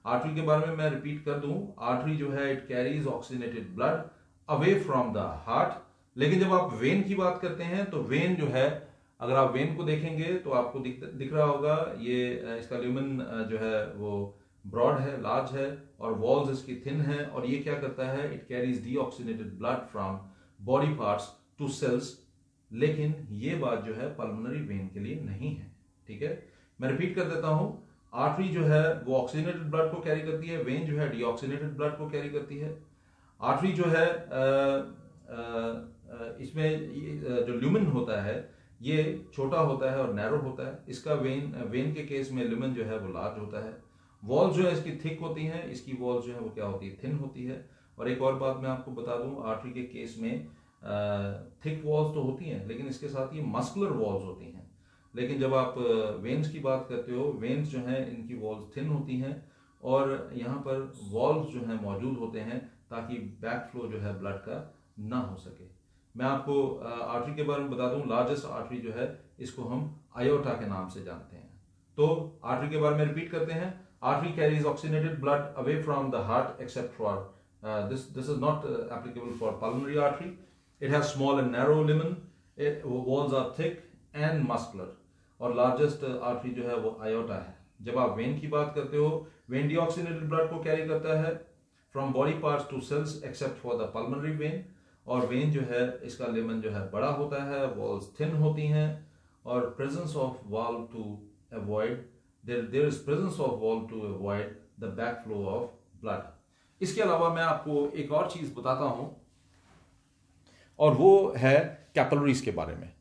Speaker 1: आर्टरी के बारे में मैं रिपीट कर दूं, आर्टरी जो है it carries oxygenated blood away from the heart. लेकिन जब आप वेन की बात करते हैं तो वेन जो है, अगर आप वेन को देखेंगे तो आपको दिख रहा होगा ये इसका ल्यूमन जो है वो ब्रॉड है, लार्ज है, और वॉल्स इसकी थिन है। और ये क्या करता है, it carries deoxygenated blood from body parts to cells. लेकिन ये बात जो है पल्मोनरी वेन के लिए नहीं है। ठीक है, मैं रिपीट कर देता हूं, आर्टरी जो है वो ऑक्सीजनेटेड ब्लड को कैरी करती है, वेन जो है डीऑक्सीजनेटेड ब्लड को कैरी करती है। आर्टरी जो है इसमें जो ल्यूमन होता है ये छोटा होता है और नैरो होता है। इसका वेन के केस में ल्यूमन जो है वो लार्ज होता है। वॉल्स जो है इसकी थिक होती हैं, इसकी वॉल्स जो है वो क्या होती है, थिन होती है। और एक और बात मैं आपको बता दूं, आर्टरी के केस में थिक वॉल्स तो होती हैं, लेकिन इसके साथ ये मस्कुलर वॉल्स होती हैं। लेकिन जब आप वेन्स की बात करते हो, वेन्स जो हैं इनकी वॉल्स थिन होती हैं, और यहाँ पर वॉल्स जो हैं मौजूद होते हैं ताकि बैक फ्लो जो है ब्लड का ना हो सके। मैं आपको आर्टरी के बारे में बता दूं, लार्जेस्ट आर्टरी जो है इसको हम आयोटा के नाम से जानते हैं। तो आर्टरी के बारे में रिपीट करते हैं। Artery carries oxygenated blood away from the heart except for this is not applicable for pulmonary artery. It has small and narrow lumen. Walls are thick and muscular. और लार्जेस्ट आर्टरी जो है वो iota है। जब आप when की बात करते हो, वेन डीऑक्सीजनेटेड ब्लड को कैरी करता है, from body parts to cells except for the pulmonary vein. और वेन जो है इसका लेमन जो है बड़ा होता है, वॉल्स थिन होती हैं, और presence of valve to avoid there is presence of valve to avoid the back flow of blood. इसके अलावा मैं आपको एक और चीज बताता हूं, और वो है कैपिलरीज के बारे में।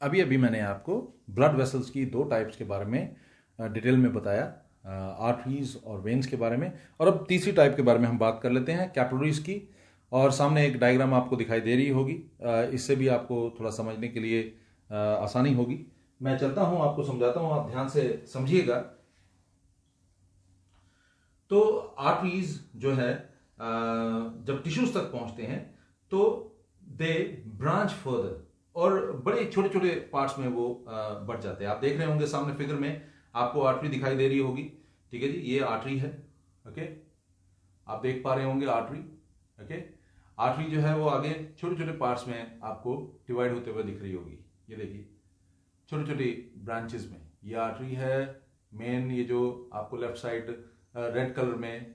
Speaker 1: अभी अभी मैंने आपको ब्लड वेसल्स की 2 टाइप्स के बारे में डिटेल में बताया, आर्टरीज और वेन्स के बारे में। और अब तीसरी टाइप के बारे में हम बात कर लेते हैं, कैपिलरीज की। और सामने एक डायग्राम आपको दिखाई दे रही होगी, इससे भी आपको थोड़ा समझने के लिए आसानी होगी। मैं चलता हूं, आपको समझाता हूं, आप ध्यान से समझिएगा। तो आर्टरीज जो है जब टिश्यूज तक पहुंचते हैं तो दे ब्रांच फर्दर, और बड़े छोटे छोटे पार्ट्स में वो बढ़ जाते हैं। आप देख रहे होंगे सामने फिगर में आपको आर्टरी दिखाई दे रही होगी, ठीक है जी, ये आर्टरी है, ओके, आप देख पा रहे होंगे आर्टरी, ओके। आर्टरी जो है वो आगे छोटे छोटे पार्ट्स में आपको डिवाइड होते हुए दिख रही होगी। ये देखिए छोटी छोटी ब्रांचेस में ये आर्टरी है मेन, ये जो आपको लेफ्ट साइड रेड कलर में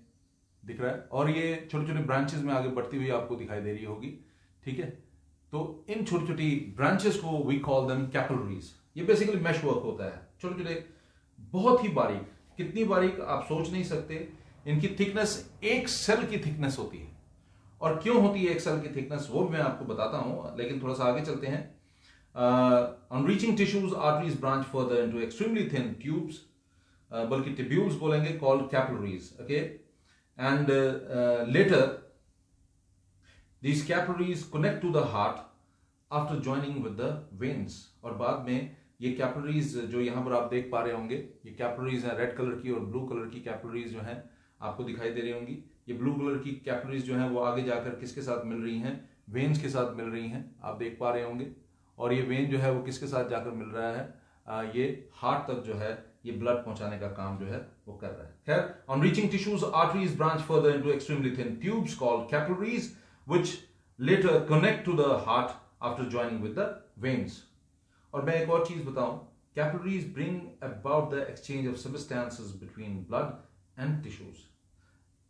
Speaker 1: दिख रहा है, और ये छोटे छोटे ब्रांचेस में आगे बढ़ती हुई आपको दिखाई दे रही होगी, ठीक है। तो इन छोटी छोटी ब्रांचेस को वी कॉल देम कैपिलरीज। ये बेसिकली मैश वर्क होता है, छोटे छोटे बहुत ही बारीक, कितनी बारीक आप सोच नहीं सकते। इनकी थिकनेस एक सेल की थिकनेस होती है। और क्यों होती है एक सेल की थिकनेस वो मैं आपको बताता हूं, लेकिन थोड़ा सा आगे चलते हैं। On reaching tissues arteries branch further into extremely thin tubes, बल्कि टिब्यूल्स बोलेंगे, called capillaries, okay. And later these capillaries connect to the heart after joining with the veins। और बाद में ये कैपिलरीज जो यहाँ पर आप देख पा रहे होंगे, ये कैपिलरीज हैं रेड कलर की और ब्लू कलर की कैपिलरीज जो हैं आपको दिखाई दे रही होंगी। ये ब्लू कलर की कैपिलरीज जो हैं वो आगे जाकर किसके साथ मिल रही हैं, वेन्स के साथ मिल रही हैं, आप देख पा रहे होंगे। और ये वेन जो है वो किसके साथ जाकर मिल रहा है, ये हार्ट तक जो है ये ब्लड पहुंचाने का काम जो है वो कर रहा है। खैर, on reaching tissues arteries branch further into extremely thin tubes called capillaries which later connect to the heart after joining with the veins। और मैं एक और चीज बताऊं, capillaries bring about the exchange of substances between blood and tissues।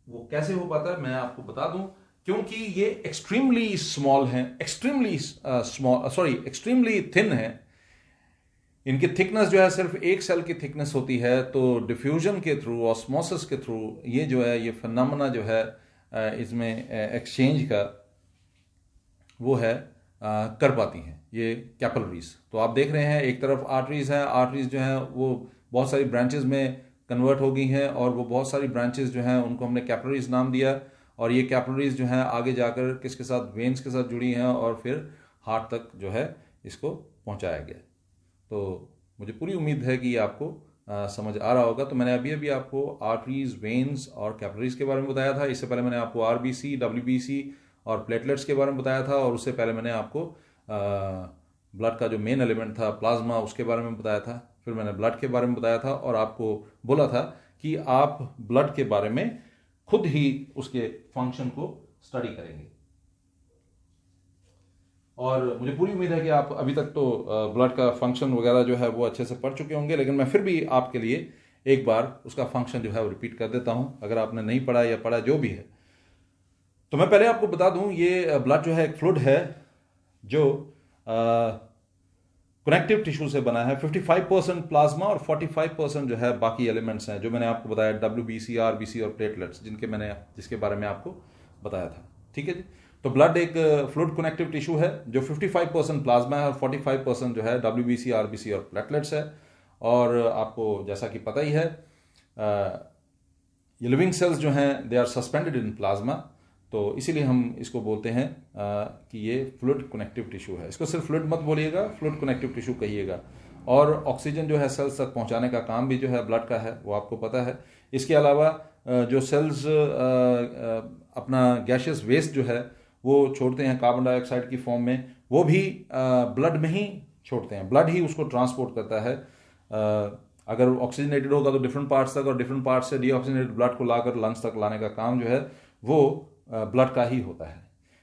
Speaker 1: वो कैसे हो पाता है मैं आपको बता दूं, क्योंकि ये एक्सट्रीमली स्मॉल हैं, एक्सट्रीमली थिन है। इनकी थिकनेस जो है सिर्फ एक सेल की थिकनेस होती है, तो डिफ्यूजन के थ्रू, ऑस्मोसिस के थ्रू ये जो है ये फिनोमेना जो है इसमें एक्सचेंज का वो है कर पाती हैं ये कैपिलरीज। तो आप देख रहे हैं एक तरफ आर्टरीज हैं, आर्टरीज जो हैं वो बहुत सारी ब्रांचेस में कन्वर्ट हो गई हैं, और वो बहुत सारी ब्रांचेस जो हैं उनको हमने कैपिलरीज नाम दिया। और ये कैपिलरीज जो हैं आगे जाकर किसके साथ, वेन्स के साथ जुड़ी हैं, और फिर हार्ट तक जो है इसको पहुंचाया गया। तो मुझे पूरी उम्मीद है कि ये आपको समझ आ रहा होगा। तो मैंने अभी अभी आपको आर्टरीज, वेन्स और कैपिलरीज के बारे में बताया था। इससे पहले मैंने आपको आरबीसी, डब्ल्यूबीसी और प्लेटलेट्स के बारे में बताया था, और उससे पहले मैंने आपको ब्लड का जो मेन एलिमेंट था प्लाज्मा उसके बारे में बताया था। फिर मैंने ब्लड के बारे में बताया था, और आपको बोला था कि आप ब्लड के बारे में खुद ही उसके फंक्शन को स्टडी करेंगे। और मुझे पूरी उम्मीद है कि आप अभी तक तो ब्लड का फंक्शन वगैरह जो है वो अच्छे से पढ़ चुके होंगे, लेकिन मैं फिर भी आपके लिए एक बार उसका फंक्शन जो है वो रिपीट कर देता हूं, अगर आपने नहीं पढ़ा या पढ़ा जो भी है। तो मैं पहले आपको बता दूं, ये ब्लड जो है एक फ्लूइड है जो कनेक्टिव टिश्यू से बना है। 55% प्लाज्मा और 45% जो है बाकी एलिमेंट्स हैं जो मैंने आपको बताया, डब्ल्यूबीसी, आरबीसी और प्लेटलेट्स, जिसके बारे में आपको बताया था, ठीक है जी। तो ब्लड एक फ्लूइड कनेक्टिव टिश्यू है जो 55% प्लाज्मा है और 45% जो है डब्ल्यूबीसी, आरबीसी और प्लेटलेट्स है। और आपको जैसा कि पता ही है ये लिविंग सेल्स जो हैं they are suspended in plasma, तो इसीलिए हम इसको बोलते हैं कि ये फ्लूइड कनेक्टिव टिश्यू है। इसको सिर्फ फ्लूइड मत बोलिएगा, फ्लूइड कनेक्टिव टिश्यू कहिएगा। और ऑक्सीजन जो है सेल्स तक पहुंचाने का काम भी जो है ब्लड का है, वो आपको पता है। इसके अलावा जो सेल्स अपना गैसियस वेस्ट जो है वो छोड़ते हैं कार्बन डाइऑक्साइड की फॉर्म में, वो भी ब्लड में ही छोड़ते हैं, ब्लड ही उसको ट्रांसपोर्ट करता है। अगर ऑक्सीजनेटेड होगा तो डिफरेंट पार्ट्स तक, और डिफरेंट पार्ट्स से डीऑक्सीजनेटेड ब्लड को लाकर लंग्स तक लाने का काम जो है वो ब्लड का ही होता है।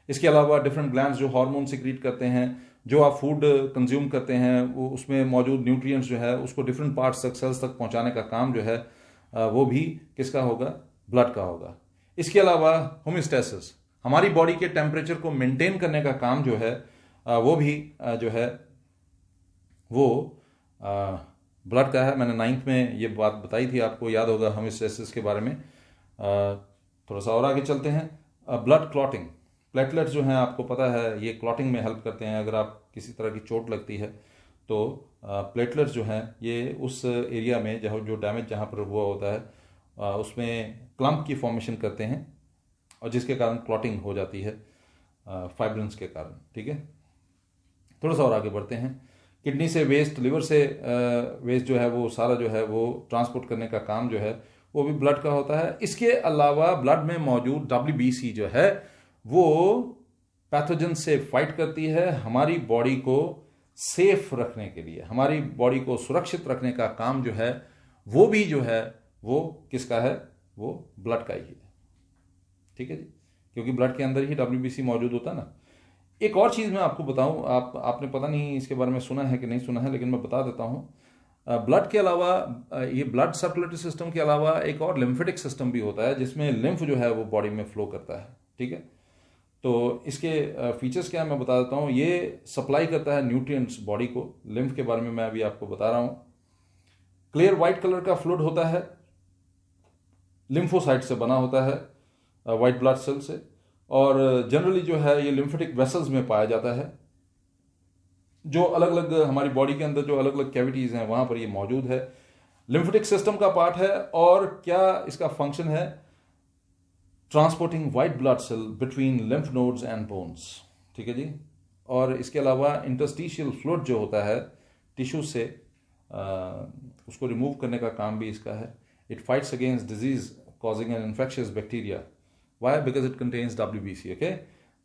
Speaker 1: इसके अलावा डिफरेंट ग्लैंड्स जो हार्मोन सिक्रीट करते हैं, जो आप फूड कंज्यूम करते हैं, वो उसमें मौजूद न्यूट्रिएंट्स जो है उसको डिफरेंट पार्ट्स तक, सेल्स तक पहुंचाने का काम जो है वो भी किसका होगा, ब्लड का होगा। इसके अलावा होम्योस्टेसिस, हमारी बॉडी के टेम्परेचर को मेंटेन करने का काम जो है वो भी जो है वो ब्लड का है। मैंने 9th में ये बात बताई थी, आपको याद होगा होम्योस्टेसिस के बारे में। थोड़ा सा और आगे चलते हैं। ब्लड क्लॉटिंग, प्लेटलेट्स जो हैं आपको पता है ये क्लॉटिंग में हेल्प करते हैं। अगर आप किसी तरह की चोट लगती है तो प्लेटलेट्स जो हैं ये उस एरिया में जो डैमेज जहाँ पर हुआ होता है उसमें क्लम्प की फॉर्मेशन करते हैं और जिसके कारण क्लॉटिंग हो जाती है फाइब्रिन्स के कारण। ठीक है, थोड़ा सा और आगे बढ़ते हैं। किडनी से वेस्ट, लिवर से वेस्ट जो है वो सारा जो है वो ट्रांसपोर्ट करने का काम जो है वो भी ब्लड का होता है। इसके अलावा ब्लड में मौजूद WBC जो है वो पैथोजन से फाइट करती है। हमारी बॉडी को सेफ रखने के लिए, हमारी बॉडी को सुरक्षित रखने का काम जो है वो भी जो है वो किसका है, वो ब्लड का ही है। ठीक है जी, क्योंकि ब्लड के अंदर ही WBC मौजूद होता है ना। एक और चीज़ मैं आपको बताऊं, आपने पता नहीं इसके बारे में सुना है कि नहीं सुना है, लेकिन मैं बता देता हूं। ब्लड के अलावा, ये ब्लड सर्कुलेटरी सिस्टम के अलावा एक और लिम्फेटिक सिस्टम भी होता है जिसमें लिम्फ जो है वो बॉडी में फ्लो करता है। ठीक है, तो इसके फीचर्स क्या है मैं बता देता हूँ। ये सप्लाई करता है न्यूट्रिएंट्स बॉडी को। लिम्फ के बारे में मैं अभी आपको बता रहा हूँ। क्लियर वाइट कलर का फ्लूइड होता है, लिम्फोसाइट से बना होता है, वाइट ब्लड सेल से, और जनरली जो है ये लिम्फेटिक वेसल्स में पाया जाता है। जो अलग अलग हमारी बॉडी के अंदर जो अलग अलग कैविटीज हैं वहां पर ये मौजूद है। लिम्फेटिक सिस्टम का पार्ट है। और क्या इसका फंक्शन है, transporting white blood cell between lymph nodes and bones. ठीक है जी, और इसके अलावा इंटरस्टिशियल फ्लूइड जो होता है टिश्यू से उसको रिमूव करने का काम भी इसका है। It fights against disease causing an infectious bacteria. Why? Because it contains WBC. Okay,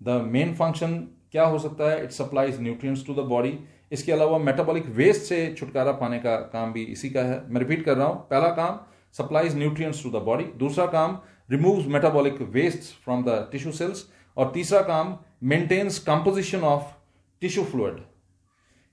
Speaker 1: the main function क्या हो सकता है, it supplies nutrients to the body. इसके अलावा मेटाबॉलिक वेस्ट से छुटकारा पाने का काम भी इसी का है। मैं रिपीट कर रहा हूं, पहला काम supplies nutrients to the body, दूसरा काम removes metabolic waste from the tissue cells, और तीसरा काम maintains composition of tissue fluid।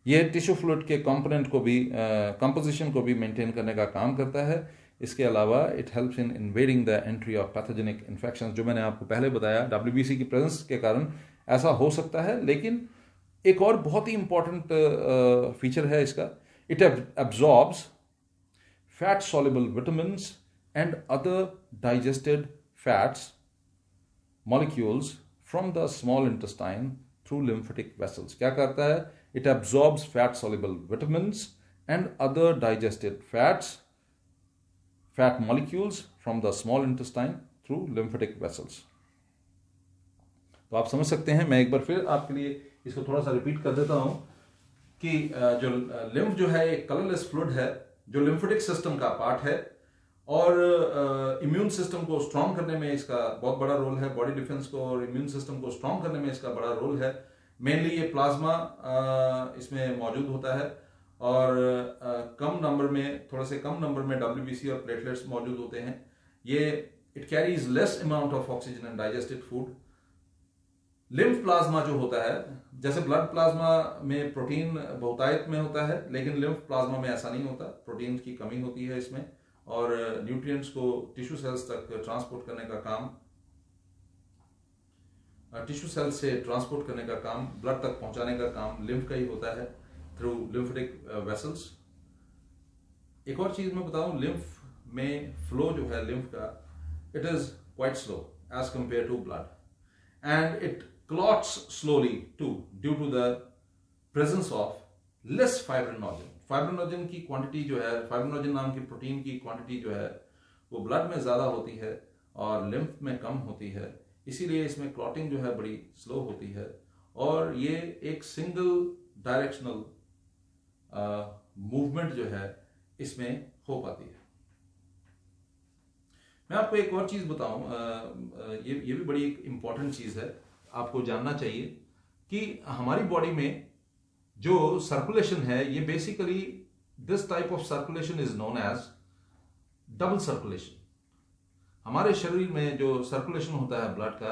Speaker 1: ये टिश्यू फ्लूइड के कंपोनेंट को भी, कंपोजिशन को भी मेंटेन करने का काम करता है। इसके अलावा it helps in invading the entry of pathogenic infections. जो मैंने आपको पहले बताया WBC की प्रेजेंस के कारण ऐसा हो सकता है। लेकिन एक और बहुत ही इंपॉर्टेंट फीचर है इसका, it absorbs fat soluble vitamins and other digested fats molecules from the small intestine through lymphatic vessels. क्या करता है, it absorbs fat soluble vitamins and other digested fat molecules from the small intestine through lymphatic vessels। तो आप समझ सकते हैं, मैं एक बार फिर आपके लिए इसको थोड़ा सा रिपीट कर देता हूं कि जो लिम्फ जो है एक कलरलेस फ्लूइड है जो लिम्फेटिक सिस्टम का पार्ट है, और इम्यून सिस्टम को स्ट्रांग करने में इसका बहुत बड़ा रोल है। बॉडी डिफेंस को और इम्यून सिस्टम को स्ट्रांग करने में इसका बड़ा रोल है। मेनली ये प्लाज्मा इसमें मौजूद होता है, और कम नंबर में, थोड़े से कम नंबर में WBC और प्लेटलेट्स मौजूद होते हैं। ये it carries less amount of oxygen and digested food. Lymph plasma जो होता है, जैसे ब्लड प्लाज्मा में प्रोटीन बहुतायत में होता है, लेकिन लिम्फ प्लाज्मा में ऐसा नहीं होता, प्रोटीन की कमी होती है इसमें, और न्यूट्रिएंट्स को टिश्यू सेल्स तक ट्रांसपोर्ट करने का काम, टिश्यू सेल्स से ट्रांसपोर्ट करने का काम, ब्लड तक पहुंचाने का काम लिम्फ का ही होता है थ्रू लिम्फेटिक वेसल्स। एक और चीज मैं बताऊं, लिम्फ में फ्लो जो है लिम्फ का, it is quite slow as compare to blood, and it clots slowly to due to the presence of less fibrinogen. Fibrinogen की क्वांटिटी जो है, फाइब्रिनोजन नाम की प्रोटीन की क्वांटिटी जो है वो ब्लड में ज्यादा होती है और लिम्फ में कम होती है। इसीलिए इसमें क्लॉटिंग जो है बड़ी स्लो होती है, और ये एक सिंगल डायरेक्शनल मूवमेंट जो है इसमें हो पाती है। मैं आपको एक और चीज बताऊं, ये भी बड़ी एक इंपॉर्टेंट चीज है, आपको जानना चाहिए कि हमारी बॉडी में जो सर्कुलेशन है, ये basically this type of circulation is known as double circulation. हमारे शरीर में जो सर्कुलेशन होता है ब्लड का,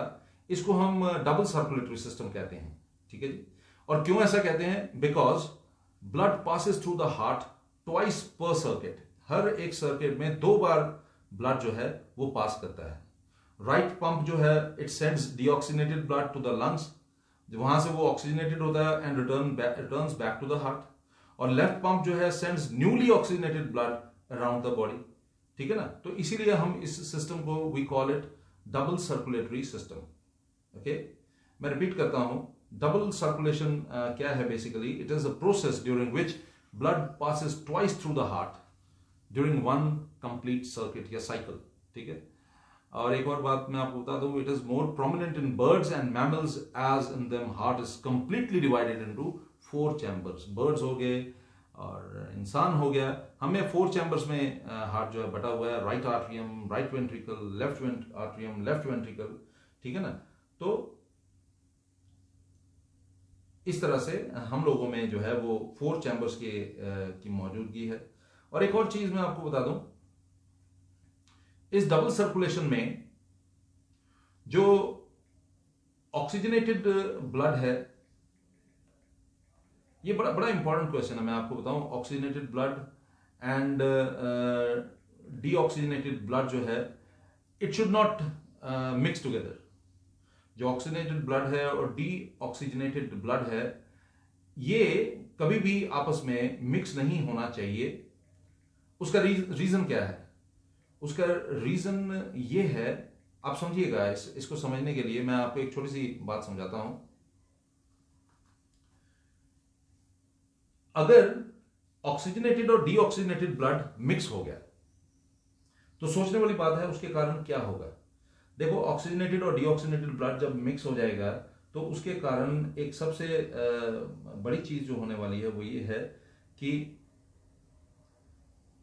Speaker 1: इसको हम डबल सर्कुलेटरी सिस्टम कहते हैं। ठीक है जी, और क्यों ऐसा कहते हैं, because blood passes through the heart twice पर सर्किट। हर एक सर्किट में 2 बार ब्लड जो है वो पास करता है। राइट पंप जो है it sends deoxygenated blood to the lungs, वहां से वो ऑक्सीजनेटेड होता है and returns back to the heart. और लेफ्ट पंप जो है sends newly oxygenated blood around the body, ठीक है ना। तो इसीलिए हम इस सिस्टम को we call it double circulatory system. Okay, मैं रिपीट करता हूं, डबल सर्कुलेशन क्या है basically, it is a process during which blood passes twice through the heart during one complete circuit या साइकिल, ठीक है। और एक और बात मैं आपको बता दूं, it is more prominent in birds and mammals as in them heart is completely divided into 4 chambers. Birds हो गए और इंसान हो गया, हमें 4 चैम्बर्स में हार्ट जो है बटा हुआ है, right atrium, right ventricle, left atrium, left ventricle, ठीक है ना। तो इस तरह से हम लोगों में जो है वो 4 चैम्बर्स की मौजूदगी है। और एक और चीज मैं आपको बता दूं, इस डबल सर्कुलेशन में जो ऑक्सीजनेटेड ब्लड है, ये बड़ा बड़ा इंपॉर्टेंट क्वेश्चन है, मैं आपको बताऊं। Oxygenated blood and deoxygenated blood जो है it should not mix together. जो ऑक्सीजनेटेड ब्लड है और डीऑक्सीजनेटेड ब्लड है, ये कभी भी आपस में मिक्स नहीं होना चाहिए। उसका रीजन क्या है? उसका रीजन ये है, आप समझिएगा, इसको समझने के लिए मैं आपको एक छोटी सी बात समझाता हूं। अगर ऑक्सीजनेटेड और डीऑक्सीजनेटेड ब्लड मिक्स हो गया तो सोचने वाली बात है उसके कारण क्या होगा। देखो, ऑक्सीजनेटेड और डीऑक्सीजनेटेड ब्लड जब मिक्स हो जाएगा तो उसके कारण एक सबसे बड़ी चीज जो होने वाली है वो ये है कि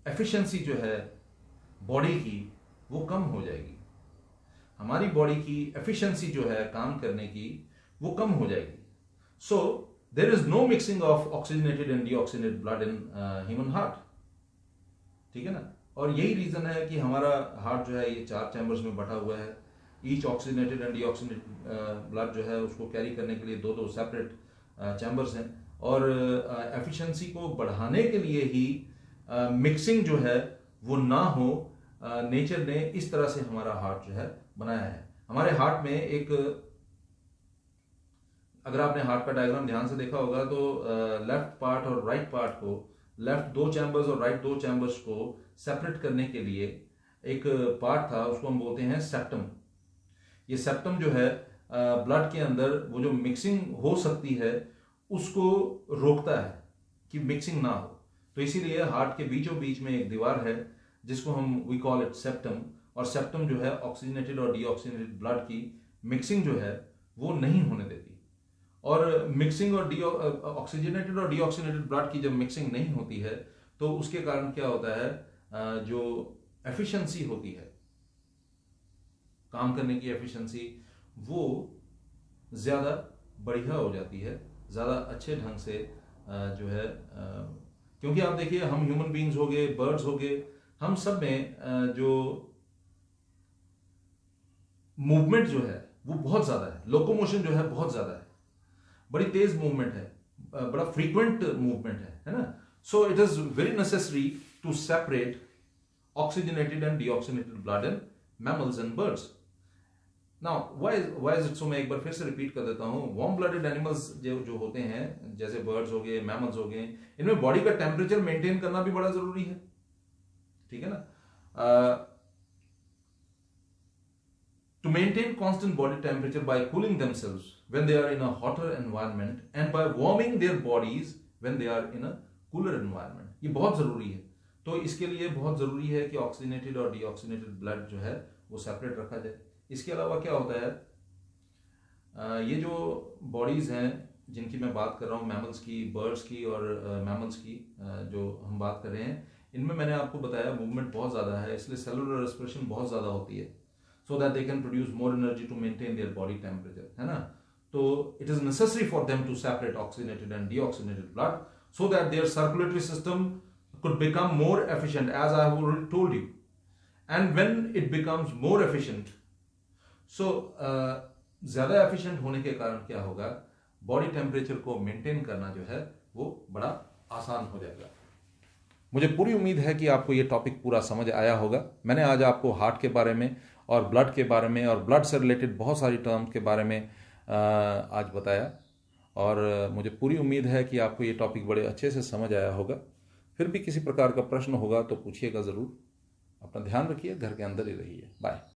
Speaker 1: एफिशिएंसी जो है बॉडी की वो कम हो जाएगी। हमारी बॉडी की एफिशिएंसी जो है काम करने की वो कम हो जाएगी। So there is no mixing of oxygenated and deoxygenated blood in human heart, ठीक है ना। और यही रीजन है कि हमारा हार्ट जो है ये 4 चैम्बर्स में बटा हुआ है। Each oxygenated and deoxygenated blood जो है उसको कैरी करने के लिए 2-2 सेपरेट चैम्बर्स हैं। और एफिशिएंसी को बढ़ाने के लिए ही मिक्सिंग जो है वो ना हो, नेचर ने इस तरह से हमारा हार्ट जो है बनाया है। हमारे हार्ट में एक, अगर आपने हार्ट का डायग्राम ध्यान से देखा होगा तो लेफ्ट पार्ट और राइट पार्ट को, लेफ्ट 2 चैम्बर्स और राइट 2 चैम्बर्स को सेपरेट करने के लिए एक पार्ट था, उसको हम बोलते हैं सेप्टम। ये सेप्टम जो है ब्लड के अंदर वो जो मिक्सिंग हो सकती है उसको रोकता है कि मिक्सिंग ना हो। तो इसीलिए हार्ट के बीचों बीच में एक दीवार है जिसको हम वी कॉल इट सेप्टम। और सेप्टम जो है ऑक्सीजनेटेड और डीऑक्सीजनेटेड ब्लड की मिक्सिंग जो है वो नहीं होने देती। और मिक्सिंग और ऑक्सीजनेटेड और डीऑक्सीजनेटेड ब्लड की जब मिक्सिंग नहीं होती है तो उसके कारण क्या होता है, जो एफिशिएंसी होती है, काम करने की एफिशिएंसी, वो ज्यादा बढ़िया हो जाती है, ज्यादा अच्छे ढंग से जो है, क्योंकि आप देखिए हम ह्यूमन बीइंग्स हो गए, बर्ड्स हो गए, हम सब में जो मूवमेंट जो है वो बहुत ज्यादा है, लोकोमोशन जो है बहुत ज्यादा है, बड़ी तेज मूवमेंट है, बड़ा फ्रीक्वेंट मूवमेंट है ना। So it is very necessary to separate oxygenated and deoxygenated blood in mammals and birds. Now why is it so, मैं एक बार फिर से रिपीट कर देता हूं। वार्म ब्लडेड एनिमल्स जो होते हैं, जैसे बर्ड्स हो गए, मैमल्स हो गए, इनमें बॉडी का टेम्परेचर मेंटेन करना भी बड़ा जरूरी है, ठीक है ना। To maintain constant body temperature by cooling themselves when they are in a hotter environment and by warming their bodies when they are in a cooler environment, ये बहुत जरूरी है। तो इसके लिए बहुत जरूरी है कि ऑक्सीजनेटेड और डीऑक्सीजनेटेड ब्लड जो है वो सेपरेट रखा जाए। इसके अलावा क्या होता है, ये जो बॉडीज हैं जिनकी मैं बात कर रहा हूँ, मैमल्स की, बर्ड्स की और मैमल्स की जो हम बात कर रहे हैं, इनमें मैंने आपको बताया मूवमेंट बहुत ज्यादा है, इसलिए सेलुलर रेस्पिरेशन बहुत ज्यादा होती है, so that they can produce more energy to maintain their body temperature, है ना। तो it is necessary for them to separate oxygenated and deoxygenated blood so that their circulatory system could become more efficient, as I have already told you. And when it becomes more efficient, so ज्यादा efficient होने के कारण क्या होगा, body temperature को maintain करना जो है वो बड़ा आसान हो जाएगा। मुझे पूरी उम्मीद है कि आपको ये टॉपिक पूरा समझ आया होगा। मैंने आज आपको हार्ट के बारे में और ब्लड के बारे में और ब्लड से रिलेटेड बहुत सारी टर्म्स के बारे में आज बताया। और मुझे पूरी उम्मीद है कि आपको ये टॉपिक बड़े अच्छे से समझ आया होगा। फिर भी किसी प्रकार का प्रश्न होगा तो पूछिएगा ज़रूर। अपना ध्यान रखिए, घर के अंदर ही रहिए। बाय।